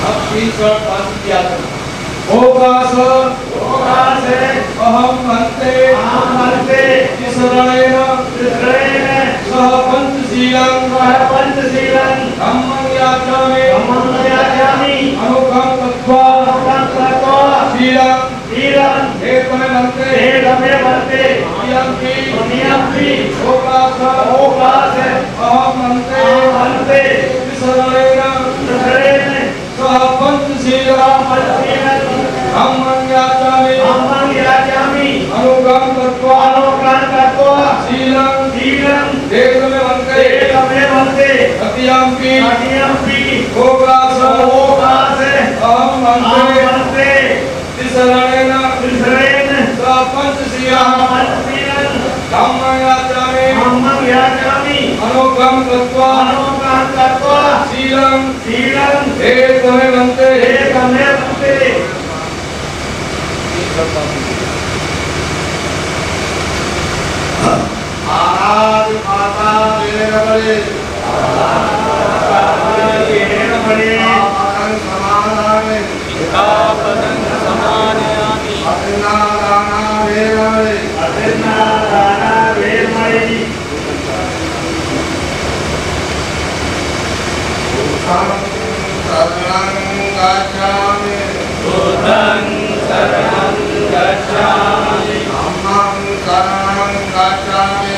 अब 3 शब्द पाठ किया था। ओकास अहं भन्ते शरणेन सह पंचशीलं धम्मं याचामि अनुगं कृत्वा शीलं एकमे भन्ते द्वितीयम्पि ओकास अहं भन्ते शरणेन सह पंचशीलं धम्मं याचामि अनुगं कृत्वा शीलं एकमे भन्ते तृतीयम्पि ओकास अहं भन्ते शरणेन सह पंचशीलं धम्मं याचामि अनुगं कृत्वा शीलं एकमे भन्ते। माता वेरवले समानयामि अतिनादाना वेरवले बुद्धं शरणं गच्छामि धम्मं शरणं गच्छामि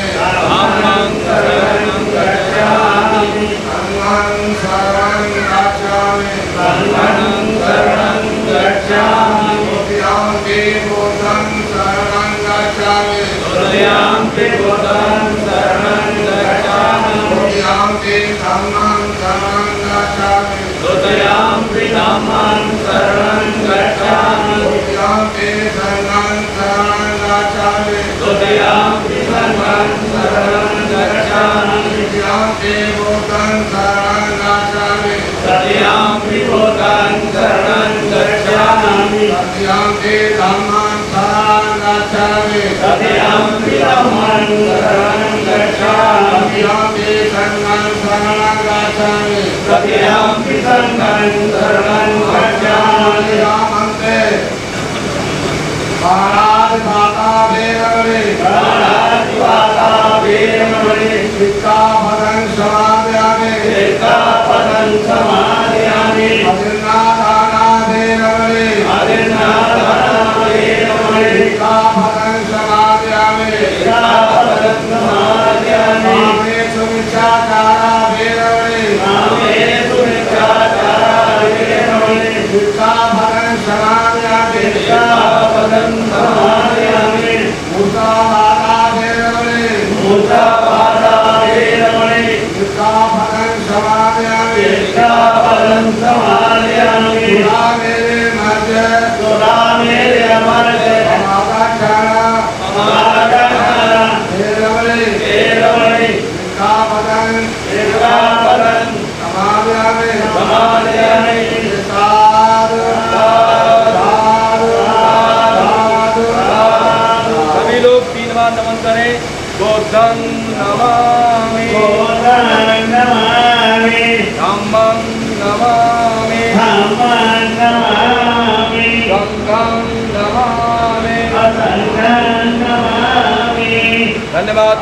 संघं शरणं गच्छामि तृतीयम्पि बुद्धं शरणं गच्छामि तृतीयम्पि धम्मं शरणं गच्छामि तृतीयम्पि संघं शरणं गच्छामि तृतीयम्पि धम्मं शरणं गच्छामि तृतीयम्पि संघं शरणं गच्छामि तृतीयम्पि संघं शरणं गच्छामि तृतीयम्पि बुद्धं शरणं गच्छामि तृतीयम्पि बुद्धं शरणं गच्छामि तृतीयम्पि धम्मं शरणं गच्छामि तृतीयम्पि धम्मं शरणं गच्छामि तृतीयम्पि संघं शरणं गच्छामि तृतीयम्पि संघं शरणं गच्छामि। महाराज माता वेरवले सिक्खापदं समादयामि अदिन्नादाना वेरवले सिक्खापदं समादयामि नामे सुमिच्छाचारा वेरवले शिक्षापदं समादयामि मूर्तावादादे रमणे मूर्तापादादे रमणे शिक्षापदं समादयामि शिक्षापदं समादयामि सुधा मेरे मध्य सुधा मेरे अमर्त्य समादाक्षाणा हे रमणे शिक्षापदं समादयामि समादयामि साधु सभी लोग 3 बार नमन करें। बुद्धं नमामि, गोदं नमामि धम्मं नमामि, धम्मं नमामि संघं नमामि। असंघं नमामि। धन्यवाद।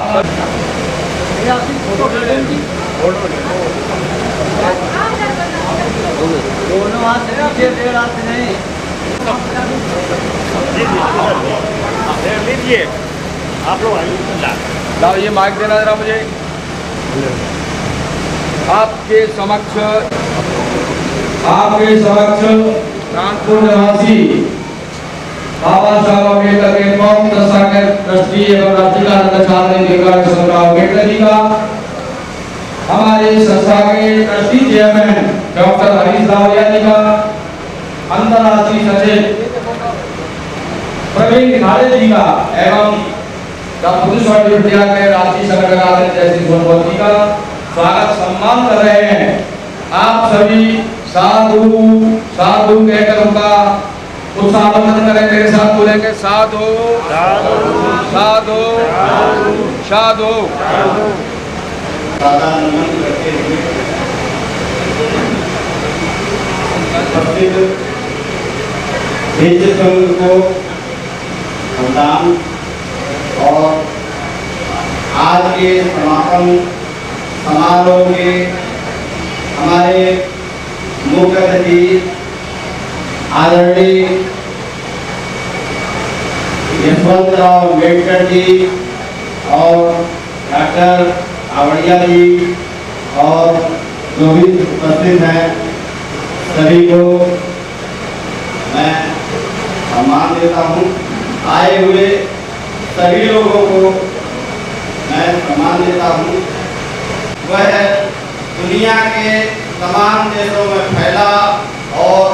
दोनों हाथ से पीछे, डेढ़ हाथ से नहीं। लीजिए आप लोग आइए। लाओ ये माइक देना जरा मुझे। आपके समक्ष कानपुर निवासी बाबा साहब अम्बेडकर के कौम दशा के ट्रस्टी एवं राज्यकाल छात्र अम्बेडकर जी का हमारे संस्था के trustee chairman doctor Harish Rawalia जी का अंतर्राष्ट्रीय सचिव प्रवीण घाले जी का एवं पुलिस और विद्या के राष्ट्रीय संगठन जैसी सोनभद्र जी का स्वागत सम्मान कर रहे हैं। आप सभी साधु साधु कहकर उनका उत्साहवर्धन करें। मेरे साथ बोलेंगे साधु साधु साधु। नमन करते हुए उपस्थित हिंद संघ को प्रदान और आज के समापन समारोह के हमारे मुख्य अतिथि आदरणीय यशवंतराव अम्बेडकर जी और डॉक्टर आवड़िया जी और जो भी उपस्थित हैं सभी को मैं सम्मान देता हूँ। आए हुए सभी लोगों को मैं सम्मान देता हूँ। वह दुनिया के तमाम देशों में फैला और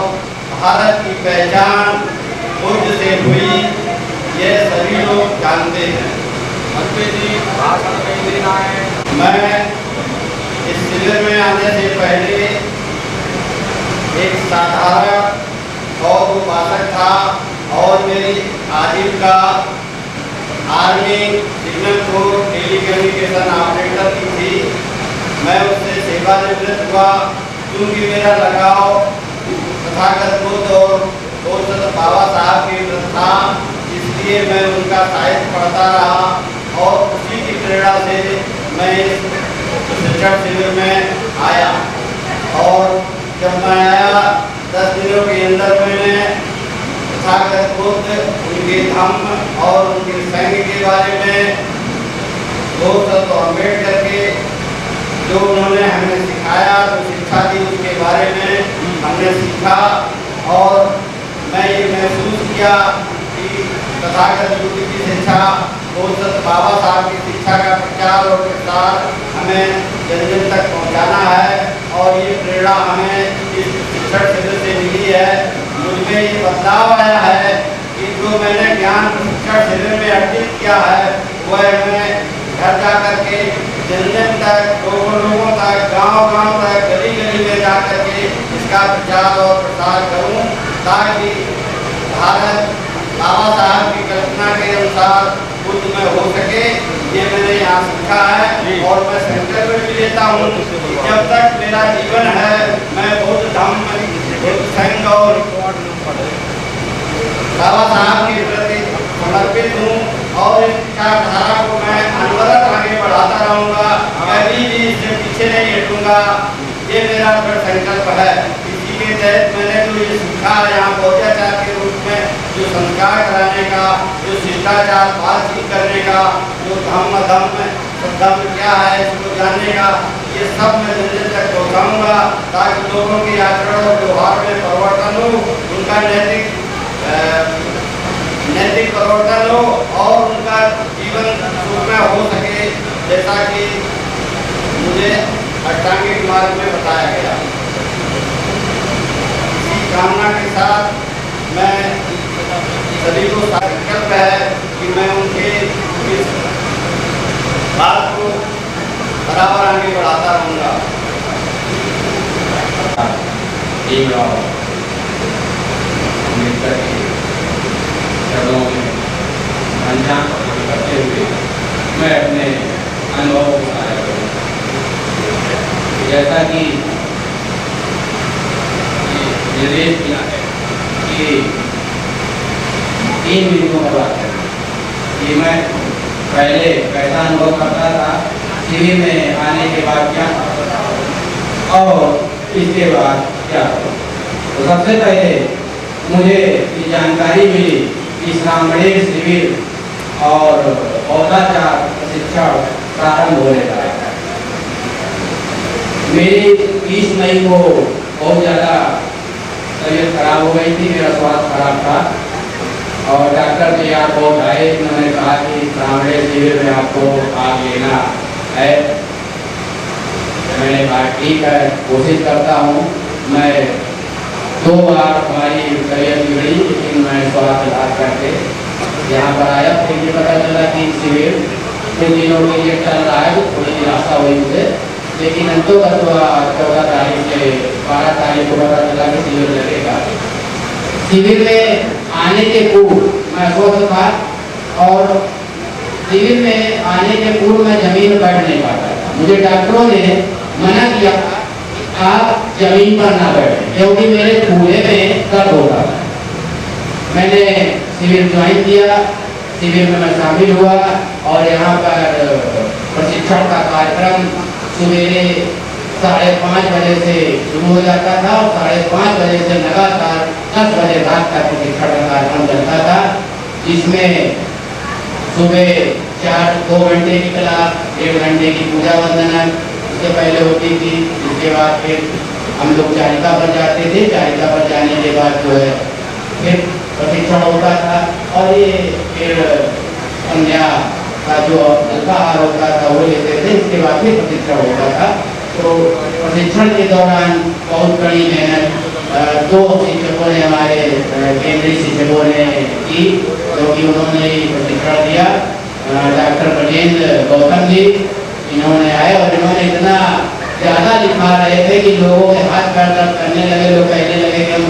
भारत की पहचान बुद्ध से हुई, ये सभी लोग जानते हैं। भाषण नहीं देना है। मैं इस शिविर में आने से पहले एक साधारण और उपासक था और मेरी आजीविका army signal corps telecommunication operator की थी। मैं उससे सेवानिवृत्त हुआ क्योंकि मेरा लगाव तथागत बुद्ध और बाबा साहब की था, इसलिए मैं उनका साहित्य पढ़ता रहा और उसी की प्रेरणा से मैं इस प्रशिक्षण शिविर में आया। और जब मैं आया 10 दिनों के अंदर मैंने तथागत बुद्ध, उनके धम्म और उनके संघ के बारे में अम्बेडकर के जो उन्होंने हमें सिखाया, जो शिक्षा दी, उसके बारे में हमने सीखा। और मैं ये महसूस किया कि तथागत बुद्ध की शिक्षा, बाबा साहब की शिक्षा का प्रचार और प्रसार हमें जन जन तक पहुंचाना है। और ये प्रेरणा हमें इस शिक्षण शिविर से मिली है। मुझमें ये बदलाव आया है कि जो मैंने ज्ञान प्रशिक्षण शिविर में अर्जित किया है वह मैं घर जा करके जन जन तक, लोगों तक, गांव तक, गली गली में जा करके इसका प्रचार और प्रसार करूं, ताकि भारत बाबा साहब की कल्पना के अनुसार बुद्ध में हो सके। ये मैंने यहाँ सीखा है और मैं संकल्प भी लेता हूँ कि जब तक मेरा जीवन है मैं बुद्ध धम्म, बुद्ध संघ और बाबा साहब के प्रति समर्पित हूँ और इस विचारधारा को मैं अनवरत आगे बढ़ाता रहूँगा। कभी भी इससे पीछे नहीं हटूँगा। ये मेरा दृढ़ संकल्प है। इसी के तहत मैंने जो ये सीखा यहाँ पौधाचार के रूप में, जो संस्कार कराने का, जो शिष्टाचार बातचीत करने का, जो धम्म क्या है इसको जानने का, ये सब मैं जन जन तक पहुँचाऊँगा ताकि लोगों के आचरण और व्यवहार में परिवर्तन हो, उनका नैतिक करो और उनका जीवन सुखमय हो सके, जैसा कि मुझे अष्टांगिक मार्ग में बताया गया। इसी कामना के साथ मैं सभी को संकल्प है कि मैं उनके इस बात को बराबर आगे बढ़ाता रहूँगा। अम्बेडकर के चरणों में अंजाम प्रदान करते हुए मैं अपने अनुभव को साझा करूँगा। जैसा कि निर्देश मिला है कि 3 बिंदुओं पर बात करें कि मैं पहले कैसा अनुभव करता था, शिविर में आने के बाद क्या और इसके बाद क्या। तो सबसे पहले मुझे ये जानकारी मिली कि श्रामणेर शिविर और पौधाचार प्रशिक्षण प्रारंभ होने लगा है। मेरी 20 मई को बहुत ज़्यादा तबीयत खराब हो गई थी, मेरा स्वास्थ्य खराब था और डॉक्टर जी आप बहुत आए, उन्होंने कहा कि श्रामणेर शिविर में आपको भाग लेना है। मैंने कहा ठीक है, कोशिश करता हूँ। मैं 2 बार हमारी तबीयत बिगड़ी, लेकिन मैं स्वास्थ्य लाभ करके यहाँ पर आया। फिर ये पता चला कि शिविर कुछ दिनों के लिए चल रहा है, तो थोड़ी निराशा हुई मुझे, लेकिन अंततः 14 तारीख से 12 तारीख को पता चला कि शिविर लगेगा। शिविर में आने के पूर्व मैं स्वस्थ था और शिविर में आने के पूर्व मैं जमीन पर बैठ नहीं पाता था। मुझे डॉक्टरों ने मना किया आप जमीन पर ना बैठे, क्योंकि मेरे फूले में दर्द होता था। मैंने शिविर ज्वाइन किया, शिविर में मैं शामिल हुआ और यहाँ पर प्रशिक्षण का कार्यक्रम सवेरे 5:30 बजे से शुरू हो जाता था और 5:30 बजे से लगातार 10 बजे रात तक प्रशिक्षण का कार्यक्रम चलता था, जिसमें सुबह 2 घंटे की क्लास, 1 घंटे की पूजा वंदना उससे पहले होती थी। इसके बाद फिर हम लोग चारिका पर जाते थे, चारिका पर जाने के बाद जो है फिर प्रशिक्षण होता था और ये फिर संध्या का जो अल्पाहार होता था वो लेते थे। इसके बाद फिर प्रशिक्षण होता था। तो प्रशिक्षण के दौरान बहुत कड़ी मेहनत 2 शिक्षकों ने, हमारे केंद्रीय शिक्षकों ने की, क्योंकि उन्होंने प्रशिक्षण दिया। डॉक्टर ब्रजेंद्र गौतम जी इन्होंने आए और इन्होंने इतना ज़्यादा लिखा रहे थे कि लोगों के हाथ पैर दर्द करने लगे। लोग कहने लगे कि हम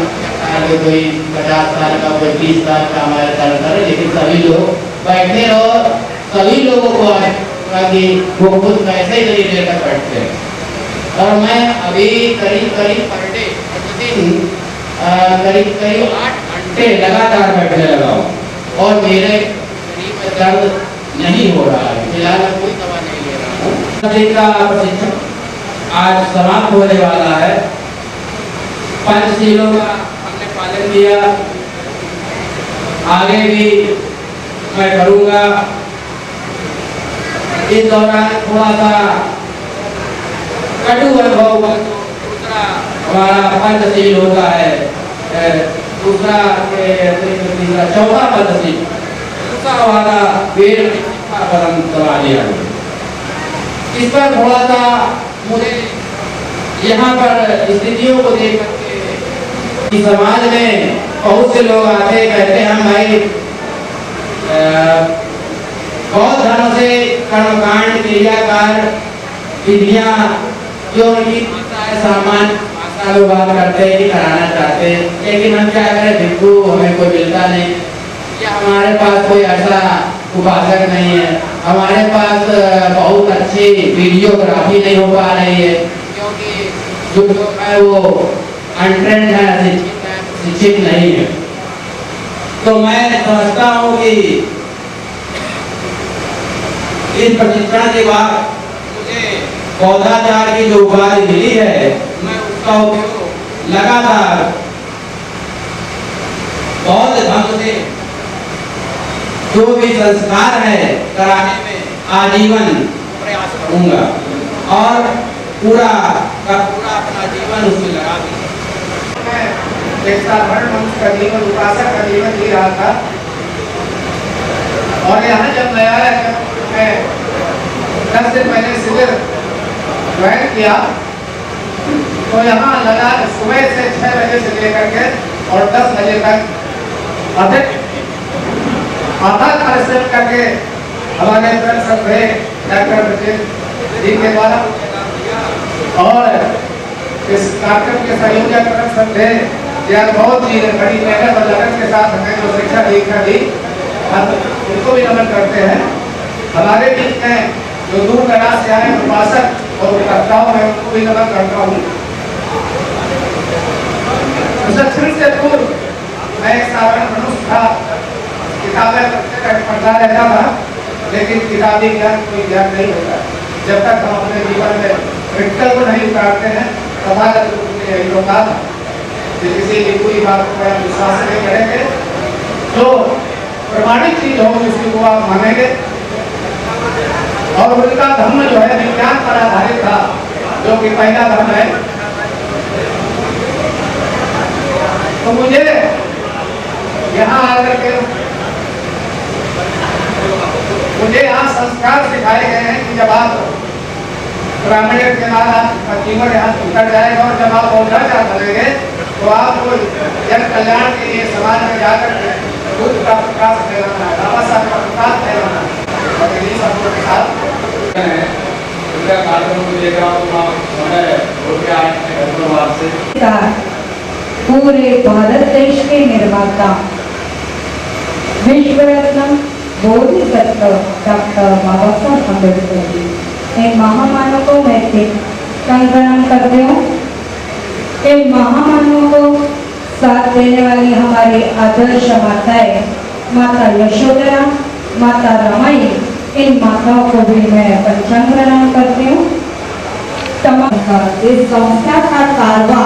कोई 50 साल का, कोई 30 साल का हमारे दर्द करे, लेकिन सभी लोग बैठे और सभी लोगों को आया कि वो खुद पैसे ही नहीं लेकर बैठते। और मैं अभी करीब पर डे प्रतिदिन करीब 8 घंटे लगातार बैठने लगा हूँ और मेरे दर्द नहीं हो रहा है। फिलहाल मैं कोई दवा नहीं ले रहा हूँ। का प्रशिक्षण आज समाप्त होने वाला है। पंचशीलों का हमने पालन किया, आगे भी मैं करूँगा। इस दौरान थोड़ा सा कटु अनुभव का दूसरा हमारा पंचशील होता है, दूसरा तीसरा चौथा पंचशील वाला वेद परम चला लिया। इस पर थोड़ा सा मुझे यहाँ पर स्थितियों को देख करके समाज में बहुत से लोग आते कहते हैं हम भाई बहुत धर्म से कर्मकांड क्रियाकार विधियाँ जो उनकी सामान्य भाषा में बात करते हैं कि कराना चाहते हैं, लेकिन हम क्या करें, भिक्षु हमें कोई मिलता नहीं या हमारे पास कोई ऐसा उपासक नहीं है, हमारे पास बहुत अच्छी वीडियोग्राफी नहीं हो पा रही है, क्योंकि जो लोग है वो अनट्रेंड है, शिक्षित नहीं है। तो मैं समझता हूँ कि इस प्रशिक्षण के बाद मुझे पौधाचार की जो उपाधि मिली है, मैं उसका उपयोग लगातार बहुत ढंग से जो भी संस्कार है कराने में आजीवन प्रयास करूंगा और पूरा का पूरा अपना जीवन उसमें लगा दूंगा। मैं एक साधारण मनुष्य का जीवन, उपासक का जीवन जी रहा था। और यहाँ जब मैं आया, जब मैं 10 दिन पहले शिविर ज्वाइन किया तो यहाँ लगा सुबह से 6 बजे से लेकर के और 10 बजे तक अधिक अथक परिश्रम करके हमारे सभ्य डॉक्टर जी के द्वारा और इस कार्यक्रम के संयोजक सभ्य यार बहुत ही बड़ी मेहनत और लगन के साथ हमें जो शिक्षा दीक्षा दी, हम उनको भी नमन करते हैं। हमारे बीच में जो दूर दराज से आए उपासक और वक्ताओं में उनको भी नमन करता हूँ। विचक्षण से पूर्व मैं एक साधारण मनुष्य था, किताबें पढ़ता रहता था, लेकिन किताबी ज्ञान कोई ज्ञान नहीं होता जब तक हम अपने जीवन में प्रैक्टिकल को नहीं उतारते हैं। तथागत रूप में यही होता था कि किसी भी पूरी बात को आप विश्वास नहीं करेंगे, जो प्रमाणिक चीज होगी उसकी को आप मानेंगे। और उनका धर्म जो है विज्ञान पर आधारित था, जो कि पहला धर्म है। तो मुझे यहाँ आकर के मुझे यहाँ संस्कार सिखाए गए हैं कि जब आप ग्रामीण के बाद आप जीवन यहाँ उतर जाएगा और जब आप पौधा करेंगे तो आपको जन कल्याण के लिए समाज में जाकर के दूध का प्रकाश फैलाना है, बाबा साहब का प्रकाश फैलाना है। और इन्हीं सबको के साथ कार्यक्रम को देख रहा हूँ से पूरे भारत देश के निर्माता विश्व रत्न बोधिसत्व डॉक्टर बाबा साहब अम्बेडकर जी, इन महामानव को मैं प्रणाम करती हूँ। इन महामानवों को साथ देने वाली हमारी आदर्श माताएं माता यशोधरा, माता रमाई, इन माताओं को भी मैं पंचांग प्रणाम करती हूँ। तमाम इस संस्था का कारवा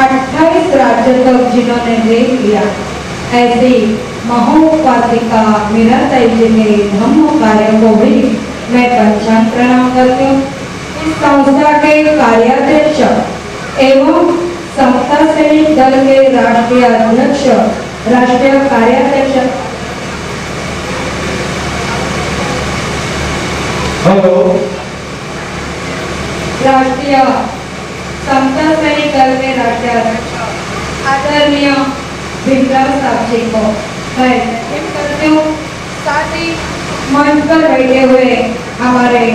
28 राज्यों तक जिन्होंने देख लिया, ऐसी महोपासिका मीराताई जी के धम्म कार्य को भी मैं पंचांग प्रणाम करती हूँ। इस संस्था के कार्याध्यक्ष एवं समता सैनिक दल के राष्ट्रीय अध्यक्ष, राष्ट्रीय कार्याध्यक्ष राष्ट्रीय समता सैनिक दल के राष्ट्रीय अध्यक्ष आदरणीय भीमराव साहब जी को मैं करती हूँ। साथ ही मंच पर बैठे हुए हमारे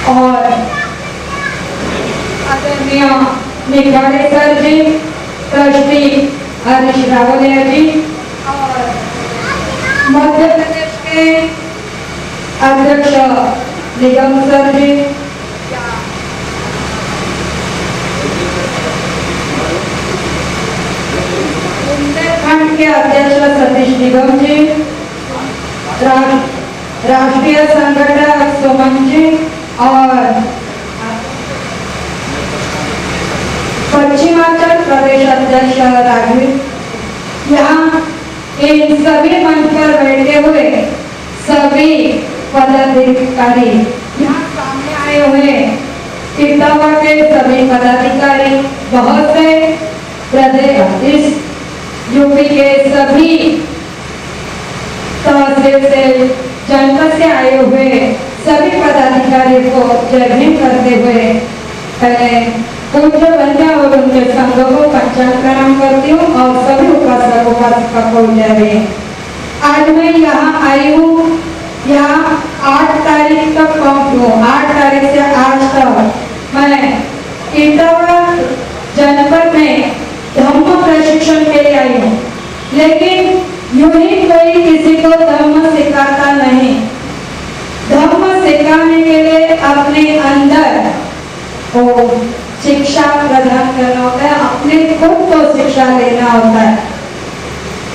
और आदरणीय निखाड़े सर जी, ट्रस्टी हरीश रावलिया जी और मध्य प्रदेश के अध्यक्ष निगम सर जी, बुंदेलखंड के अध्यक्ष सतीश निगम जी, राष्ट्रीय संगठक सुमन जी और पश्चिमांचल प्रदेश अध्यक्ष राघवी, यहाँ इन सभी मंच पर बैठे हुए सभी पदाधिकारी, यहाँ सामने आए हुए इटावा के सभी पदाधिकारी, बहुत से प्रदेश इस यूपी के सभी तहसील से जनपद से आए हुए सभी पदाधिकारी को जय भीम करते हुए पहले पूज्य बंध्या और उनके संघों को पंचांग प्रणाम करती हूँ और सभी उपासक उपासिका को जय भीम। आज मैं यहाँ आई हूँ, यहाँ 8 तारीख तक पहुँची हूँ। 8 तारीख से आज तक मैं इटावा जनपद में धम्म प्रशिक्षण के लिए आई हूँ, लेकिन यूं ही कोई किसी को धम्म सिखाता नहीं। धम्म सिखाने के लिए अपने अंदर वो शिक्षा प्रदान करना होता है, अपने खुद को शिक्षा लेना होता है।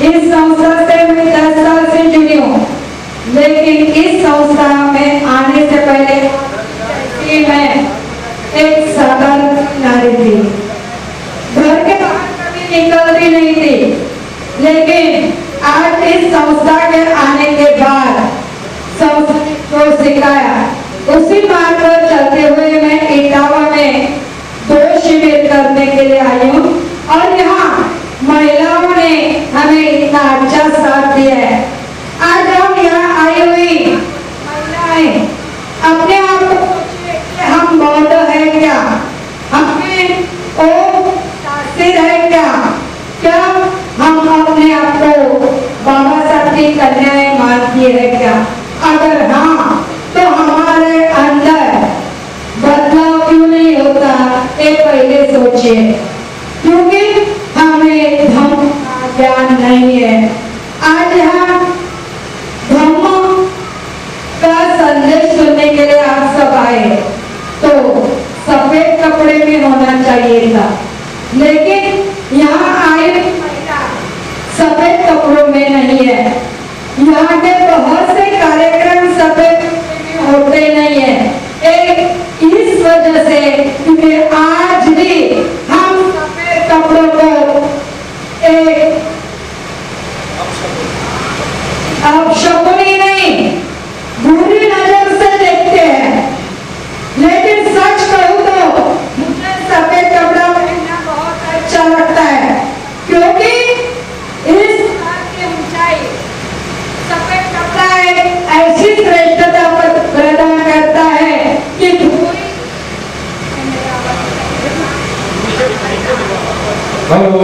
इस संस्था से मैं 10 साल से जुड़ी हूँ, लेकिन इस संस्था में आने से पहले मैं एक साधारण नारी थी, घर के बाहर कभी निकलती नहीं थी, लेकिन आज इस संस्था के आने के बाद संस्था को सिखाया, उसी मार्ग पर चलते हुए मैं इटावा में 2 शिविर करने के लिए आई हूँ और यहाँ महिलाओं ने हमें इतना अच्छा साथ दिया है। मंदिर है क्या? क्या हम अपने आप को बाबा साहब की कन्याएं मानती है क्या? अगर हाँ, तो हमारे अंदर बदलाव क्यों नहीं होता, ये पहले सोचिए। क्योंकि हमें धर्म का ज्ञान नहीं है। आज यहाँ धर्म का संदेश सुनने के लिए आप सब आए, तो सफेद कपड़े में होना चाहिए था, लेकिन यहाँ आए सफेद कपड़ों में नहीं है। यहाँ के बहुत से कार्यक्रम सफेद होते नहीं है। एक इस वजह से क्योंकि आज भी हम सफेद कपड़ों को एक अपशकुनी नहीं, बुरी नजर से देखते हैं। लेकिन सच कहूं तो मुझे सफेद कपड़ा पहनना बहुत अच्छा लगता है, क्योंकि इस बात की ऊंचाई सफेद कपड़ा एक ऐसी श्रेष्ठता प्रदान करता है कि हेलो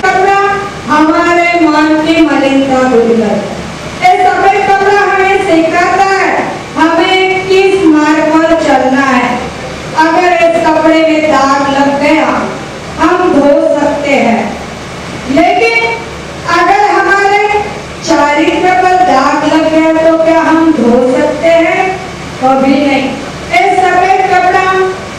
कपड़ा हमारे मन की मलिनता दूर करता है। ये सफेद कपड़ा हमें सिखाता है हमें किस मार्ग पर चलना है। अगर इस कपड़े में दाग लग गया हम धो सकते हैं, लेकिन अगर हमारे चारित्र पर दाग लग गया तो क्या हम धो सकते हैं? कभी नहीं। ये सफेद कपड़ा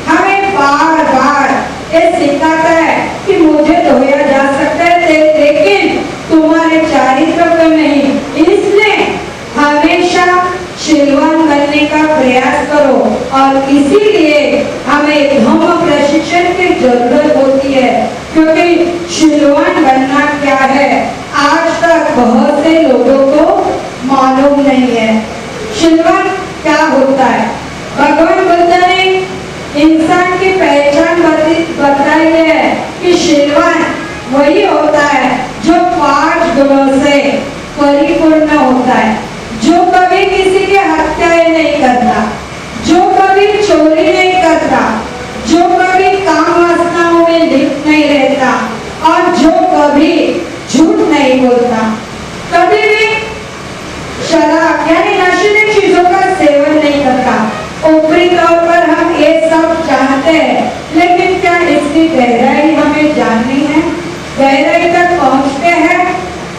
हमें बार बार ये सिखाता है कि मुझे धोया जा सकता है, लेकिन तुम्हारे चारित्र पर नहीं। इसलिए हमेशा शीलवान बनने का प्रयास करो, और इसीलिए हमें धम्म प्रशिक्षण की जरूरत होती है। क्योंकि शीलवान बनना क्या है आज तक बहुत से लोगों को मालूम नहीं है। शीलवान क्या होता है? भगवान बुद्ध ने इंसान की पहचान बताई है कि शीलवान वही होता है जो 5 गुणों से परिपूर्ण होता है, जो कभी किसी की हत्याएं नहीं करता, जो कभी चोरी नहीं करता, जो कभी काम वासनाओं में लिप्त नहीं रहता, और जो कभी झूठ नहीं बोलता, कभी भी शराब यानी नशीली चीजों का सेवन नहीं करता। ऊपरी तौर पर हम ये सब जानते हैं, लेकिन क्या इसकी गहराई हमें जाननी है? गहराई तक पहुंचते हैं?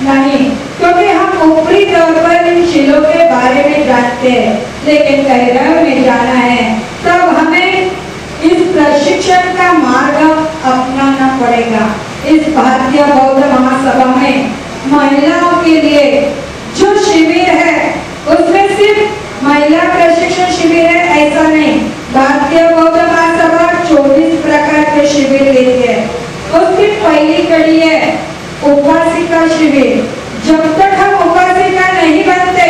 नहीं, क्योंकि हम ऊपरी तौर पर इन शीलों के बारे में जानते हैं, लेकिन गहराई में जाना है तब हमें इस प्रशिक्षण का मार्ग अपनाना पड़ेगा। इस भारतीय बौद्ध महासभा में महिलाओं के लिए जो शिविर है उसमें सिर्फ महिला प्रशिक्षण शिविर है ऐसा नहीं। भारतीय बौद्ध महासभा 24 प्रकार के शिविर लेती है। उसकी पहली कड़ी है उपासिका शिविर। जब तक हम उपासिका नहीं बनते,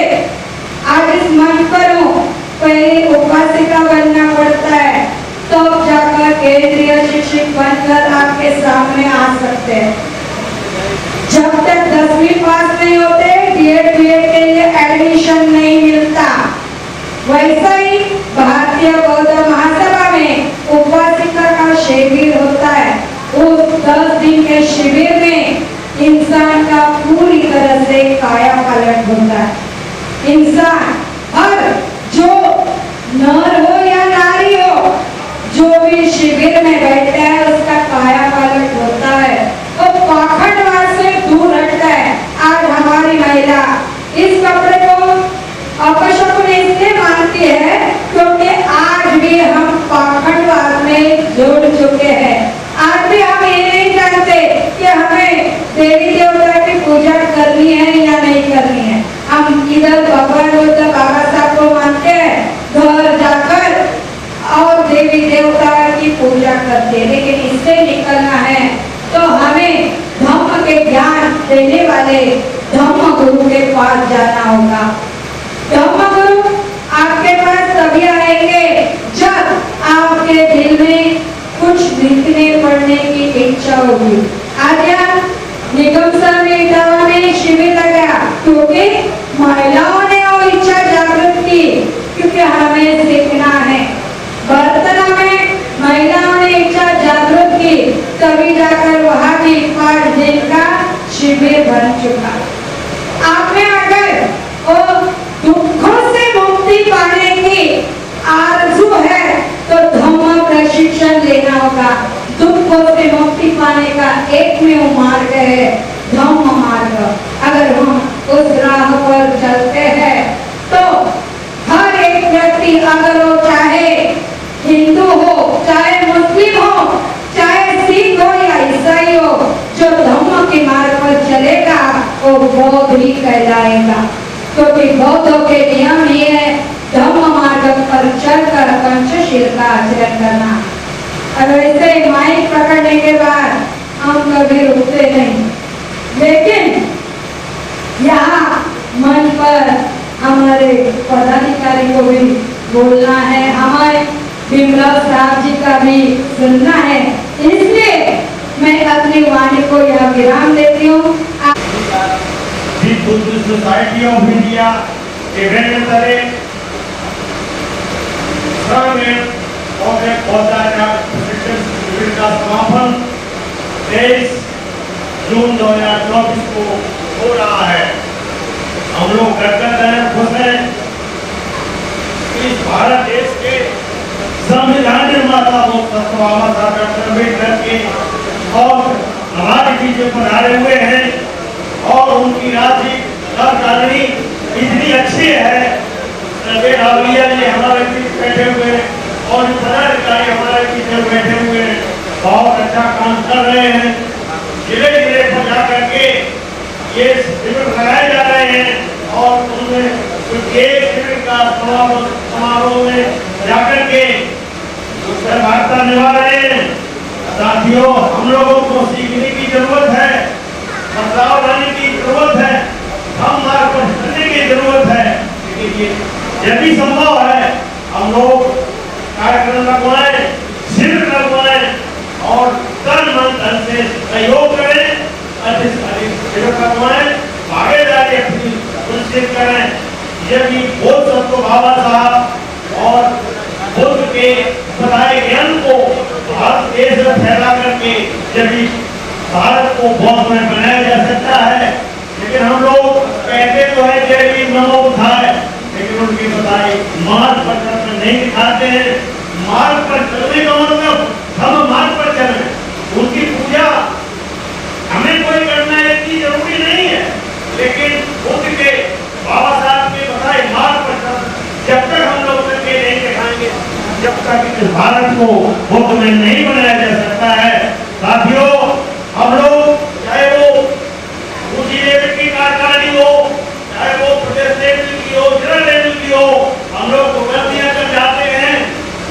आज इस मंच पर हूँ, पहले उपासिका बनना पड़ता है, तब जाकर केंद्रीय शिक्षक बनकर आपके सामने आ सकते हैं। जब तक 10वीं पास नहीं होते बीएड के लिए एडमिशन नहीं मिलता। वैसा ही भारतीय बौद्ध महासभा में उपासिका का शिविर होता है। उस 10 दिन के शिविर में इंसान का पूरी तरह से काया पलट होता है। इंसान हर जो नर हो या नारी हो, जो भी शिविर में बैठता है उसका काया पलट होता है, वो पाखंडवाद से दूर हटता है। आज हमारी महिला इस कपड़े को अपशकुन इसलिए मानती है क्योंकि आज भी हम पाखंडवाद में जुड़ चुके हैं। आज भी हम ये नहीं जानते कि हमें देवी देवता की पूजा करनी है या नहीं करनी है। हम इधर भगवान बुद्ध बाबा साहब को मानते हैं, घर जाकर और देवी देवता की पूजा करते हैं, लेकिन इससे निकलना है तो हमें धम्म के ज्ञान देने वाले धम्म गुरु के पास जाना होगा। धम्म गुरु आपके पास तभी आएंगे जब आपके दिल में कुछ लिखने पढ़ने की इच्छा होगी। आज यहाँ निगम सर ने इटावा में शिविर लगाया क्योंकि महिलाओं ने वो इच्छा जागृत की, क्योंकि हमें सीखना है। तभी जाकर वहाँ भी 5 दिन का शिविर बन चुका। आपने अगर वो दुखों से मुक्ति पाने की आरज़ू है तो धम्म प्रशिक्षण लेना होगा। दुखों से मुक्ति पाने का एकमेव मार्ग है धम्म मार्ग। अगर हम उस राह पर चलते हैं तो हर एक व्यक्ति, अगर वो चाहे हिंदू हो, चाहे मुस्लिम हो, चाहे सिख हो या ईसाई हो, जो धम्म के मार्ग पर चलेगा वो बौद्ध ही कहलाएगा। क्योंकि बौद्धों के नियम ये है धम्म मार्ग पर चलकर पंचशील का आचरण करना। और वैसे माइक पकड़ने के बाद हम कभी रुकते नहीं, लेकिन यहाँ मन पर हमारे पदाधिकारी को भी बोलना है, हमारे भीमराव साहब जी का भी सुनना है, इसलिए मैं अपनी वाणी को यह विराम देती हूँ। बुद्ध सोसाइटी ऑफ इंडिया के बैनर और एक शिविर का समापन 23 जून 2024 को हो रहा है। हम लोग खुश हैं इस भारत देश के संविधान निर्माता बाबा साहब डॉक्टर अम्बेडकर के और हमारे बीच में पधारे हुए हैं और उनकी राजनीति इतनी अच्छी है। हमारे बीच बैठे हुए और पदाधिकारी हमारे बीच में बैठे हुए बहुत अच्छा काम कर रहे हैं। जिले जिले पर जाकर के ये शिविर लगाए जा रहे हैं और उनमें शिविर का समारोह में जाकर के वार्ता निभा रहे हैं। साथियों, हम लोगों को सीखने की जरूरत है, बदलाव लाने की जरूरत है, हम मार्ग पर चलने की जरूरत है। यदि संभव है हम लोग कार्यक्रम लगवाएं, शिविर लगवाएं और तन मन धन से सहयोग करें, शिविर लगवाएं, भागीदारी अपनी सुनिश्चित करें। यदि बोध सबको बाबा साहब और बुद्ध के बताए ज्ञान को भारत देश में फैला करके यदि भारत को बौद्ध में बनाया जा सकता है, लेकिन हम लोग कहते तो है जय भीम नमो बुद्धाय, लेकिन उनके बताए मार्ग पर चलकर नहीं दिखाते हैं। मार्ग पर चलने का मतलब हम मार्ग पर चलें। उनकी पूजा हमें कोई करना इतनी जरूरी नहीं है, लेकिन बुद्ध के बाबा साहब के बताए मार्ग पर जब तक हम लोग करके नहीं दिखाएंगे, जब तक इस भारत को बुद्ध में नहीं बनाया जा सकता है। साथियों, हम लोग चाहे वो ऊंची लेवल की कार्यकारिणी हो, चाहे वो प्रदेश लेवल की हो, जिला लेवल की हो, हम लोग को गलतियां कर जाते हैं,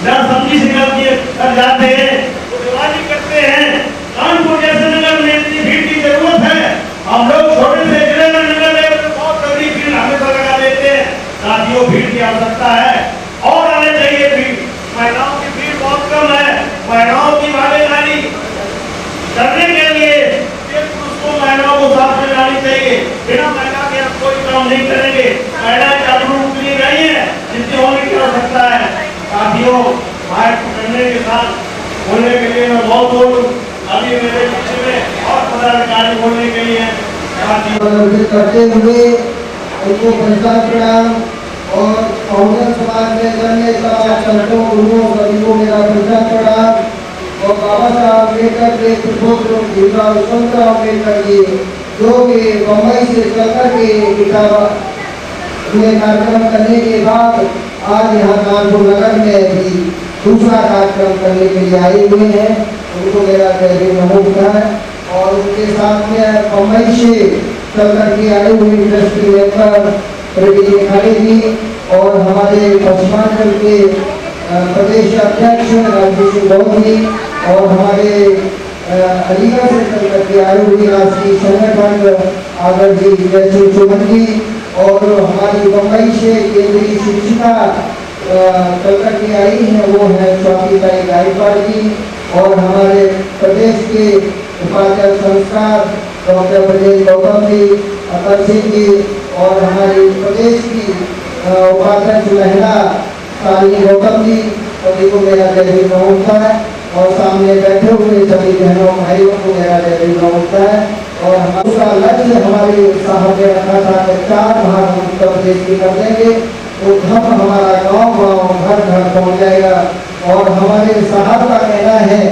नासमझी से गलतियां कर जाते हैं, गुटबाजी करते हैं। कानपुर जैसे नगर में इतनी भीड़ की जरूरत है, हम लोग छोटे से जिले में नगर लेवल में बहुत बड़ी भीड़ हमेशा लगा देते हैं। साथियों, भीड़ की आवश्यकता है और आने चाहिए भीड़। महिलाओं की भीड़ बहुत कम है, महिलाओं की भागीदारी करने के लिए पुरुषों महिलाओं को साथ में लानी चाहिए। बिना महिला के हम कोई काम नहीं करेंगे। महिलाएं जागरूक नहीं रही है जितनी होने की आवश्यकता है। साथियों, माइक पकड़ने के साथ बोलने के लिए मैं बहुत बोलूं, अभी मेरे पीछे में और पदाधिकारी बोलने के लिए करते हुए उनको प्रसाद प्रणाम और बहुजन समाज में जन्मे समाज संतों गुरुओं सभी को मेरा प्रसाद प्रणाम। और बाबा साहब अम्बेडकर के सुपुत्र भीमराव अम्बेडकर जी जो कि बम्बई से चलकर के कार्यक्रम करने के बाद आज यहाँ कानपुर नगर में भी दूसरा कार्यक्रम करने के लिए आए हुए हैं, उनको मेरा जय भीम नमो बुद्धाय। और उनके साथ में बम्बई से चलकर के आए हुए इंडस्ट्री मेंबर प्रवीण खाड़े जी और हमारे पश्चिमांचल के प्रदेश अध्यक्ष राजेश गौड़ जी और हमारे अलीगढ़ से चलकर के आए हुए राष्ट्रीय संगठन आगर जी जैसे सुमन जी और हमारी बम्बई से केंद्रीय शिक्षिका चलकर के आई हैं, वो है स्वातिताई गायकवाड़ जी और हमारे प्रदेश के उपाध्यक्ष संस्कार डॉक्टर ब्रजेश गौतम जी, अतर सिंह जी और हमारी प्रदेश की उपाध्यक्ष महिला शालिनी गौतम जी, सभी को मेरा जय भीम नमो बुद्धाय। और सामने बैठे हुए सभी बहनों भाइयों को मेरा जय भीम नमस्कार है। और हमारा लक्ष्य हमारे साहब ने रखा था कि 4 भाग उत्तर प्रदेश की कर देंगे तो धर्म हमारा गांव गांव घर घर पहुंच जाएगा। और हमारे साहब का कहना है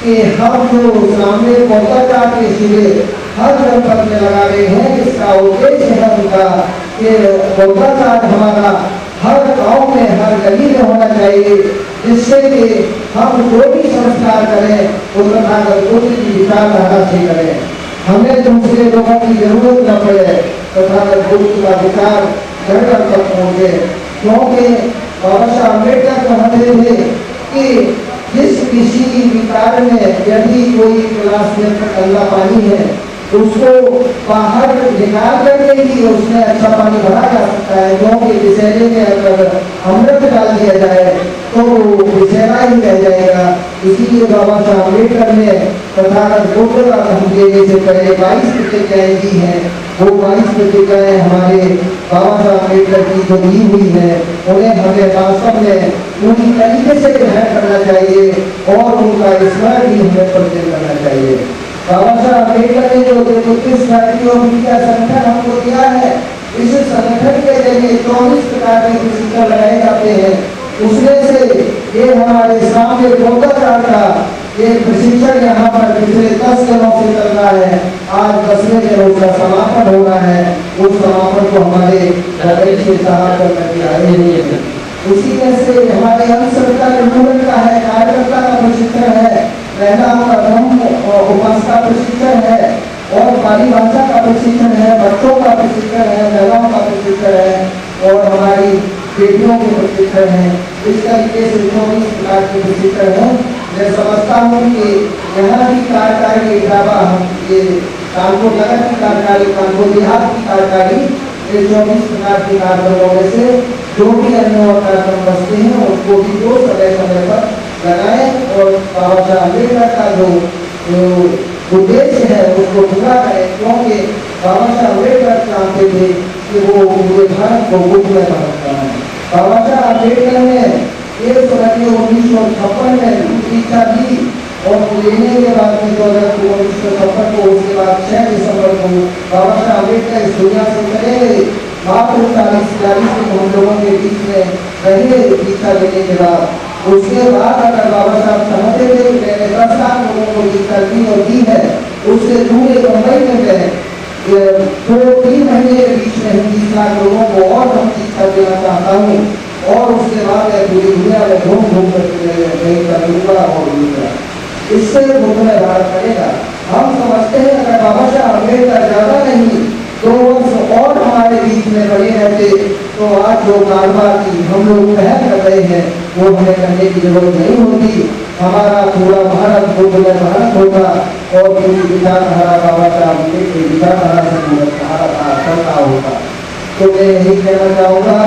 कि हम जो सामने पौधाचार के शिविर हर जनपद में लगा रहे हैं, इसका उद्देश्य है उनका कि पौधाचार हमारा हर गांव में हर गली में होना चाहिए, जिससे कि हम जो भी संस्कार करें वो तथागत बुद्ध की विचारधारा से करें, हमें दूसरे लोगों की जरूरत न पड़े, तथागत बुद्ध का विचार घर घर तक पहुंचे। क्योंकि बाबा साहब अम्बेडकर कहते थे कि जिस किसी विकार में यदि कोई गिलास में गंदा पानी है उसको बाहर निकाल करके ही उसमें अच्छा पानी भरा जा सकता है, क्योंकि विषैले में अगर अमृत डाल दिया जाए तो विषैला ही रह जाएगा। इसीलिए बाबा साहब अम्बेडकर ने तथागत बुद्ध का धर्म देने से पहले 22 प्रतिज्ञाएं दी हैं। वो 22 प्रतिज्ञाएं हमारे बाबा साहब अम्बेडकर की जो दी हुई है उन्हें हमें वास्तव में पूरी तरीके से ग्रहण करना चाहिए और उनका स्मरण भी हमें प्रतिदिन करना चाहिए। बाबा साहब अम्बेडकर ने जो 33 भारतीय विद्या संगठन हमको दिया है, इस संगठन के जरिए 24 प्रकार के प्रशिक्षण लगाए जाते हैं। उसमें से ये हमारे सामने पौधाचार का ये प्रशिक्षण यहाँ पर पिछले 10 दिनों से चल रहा है। आज 10वें दिन उसका समापन हो रहा है। उस समापन को हमारे नगरीय से साहब करके आए हैं। उसी में से हमारे अंधश्रद्धा निर्मूलन का है, कार्यकर्ता का प्रशिक्षण है, महिलाओं का धर्म उपासना का प्रशिक्षण है और पाली भाषा का प्रशिक्षण है, बच्चों का प्रशिक्षण है, महिलाओं का प्रशिक्षण है और हमारी बेटियों के प्रशिक्षण है। इस तरीके से 24 प्रकार के प्रशिक्षण है। मैं समझता हूँ कि यहाँ की कार्यकारी के अलावा ये कानपुर नगर की कार्यकारी, कानपुर देहात की कार्यकारी, ये 24 प्रकार के कार्यक्रमों में से जो भी अन्य कार्यक्रम बचते हैं उनको भी जो समय समय पर लगाएं और बाबा साहब अम्बेडकर का जो उद्देश्य है उसको पूरा करें। क्योंकि बाबा साहब अम्बेडकर चाहते थे कि वो पूरे भारत को बुद्ध में भारत कराएं। बाबा साहब अम्बेडकर ने 1956 में दीक्षा दी और लेने के बाद में 1956 को उसके बाद 6 दिसंबर को बाबा साहब अम्बेडकर इस दुनिया से चले गए। मात्र 40 दिन हम लोगों के बीच में रहे दीक्षा लेने के बाद। उसके बाद अगर बाबा साहब चाहते थे कि मैंने 10 लाख लोगों को दीक्षा दी और दी है, उससे दूर मुंबई में गए 2-3 महीने के बीच में 20 लाख लोगों को और हम दीक्षा देना चाहता हूँ और उसके बाद मैं पूरी दुनिया में घूम घूम करूँगा और दूंगा। इससे बुद्ध में भारत करेगा। हम समझते हैं अगर बाबा साहब अम्बेडकर ज्यादा नहीं 2 वर्ष और हमारे बीच में बने रहते तो आज जो कारोबार की हम लोग पहल कर रहे हैं वो हमें करने की जरूरत नहीं होती। हमारा पूरा भारत बुद्ध में भारत होगा और पूरी विचारधारा बाबा साहब की विचारधारा से पूरा भारत चलता होगा। तो मैं यही कहना चाहूँगा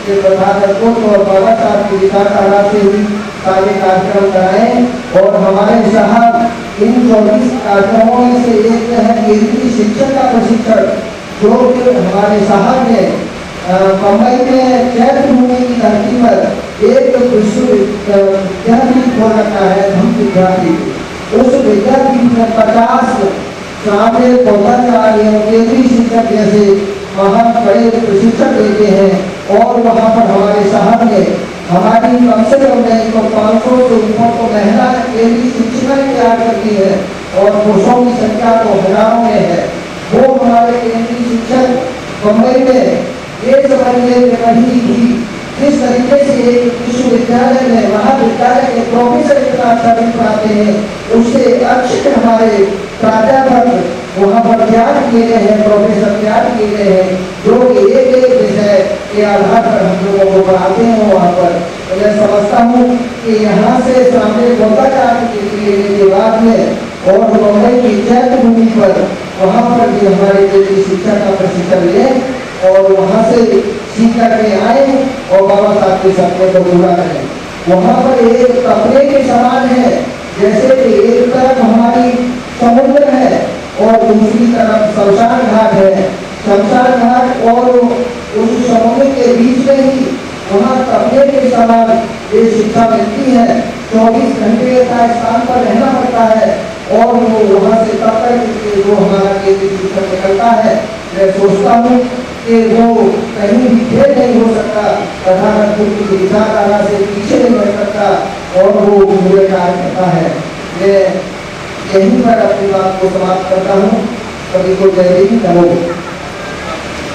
कि तथागत बुद्ध और बाबा साहब की विचारधारा से ही सारे कार्यक्रम कराएं और हमारे साहब इन 24 कार्यक्रमों में से एक है केंद्रीय शिक्षक का प्रशिक्षण, जो कि हमारे साहब ने मुंबई में चैत्र भूमि की धरती पर एक विद्यापीठ खोल रखा है, धम्म विद्यापीठ। उस विद्यापीठ में 50 सामने पौधाचार केंद्रीय शिक्षक जैसे महान बड़े प्रशिक्षक देते हैं और वहाँ पर हमारे साहब ने हमारी कम से कम नहीं तो 500 से ऊपर को महिला केंद्रीय शिक्षिकाएं तैयार करती है और पुरुषों की संख्या तो हजारों में है। वो हमारे केंद्रीय शिक्षक मुंबई में ये समझिए कहीं भी जिस तरीके से एक विश्वविद्यालय में महाविद्यालय के प्रोफेसर इतना अच्छा नहीं पढ़ाते हैं, उससे अच्छे हमारे प्राध्यापक वहाँ पर तैयार किए गए हैं, प्रोफेसर तैयार किए गए हैं जो कि एक विषय के आधार पर हम लोगों को पढ़ाते हैं वहाँ पर। तो मैं समझता हूँ कि यहाँ से सामने पौधाचार के बाद में और मुंबई की चैत्र भूमि पर वहाँ पर भी हमारे केंद्रीय शिक्षा का प्रशिक्षण लें और वहाँ से सीख करके आए और बाबा साहब के सपने को पूरा करें। वहाँ पर एक कपड़े के समान है, जैसे कि एक तरफ हमारी समुद्र है और दूसरी तरफ शमशान घाट है। शमशान घाट और उस समुद्र के बीच में ही वहाँ कपड़े के समान ये शिक्षा मिलती है। 24 घंटे का स्थान पर रहना पड़ता है और वो वहाँ से तब तक जो हमारा केंद्रीय शिक्षक निकलता है, मैं सोचता हूँ कि वो कहीं भी फेल नहीं हो सकता, प्रधानमंत्री की विचारधारा से पीछे नहीं रह सकता और वो पूरे कार्य करता है। मैं यहीं पर अपनी बात को समाप्त करता हूँ। सभी को जय हिंद।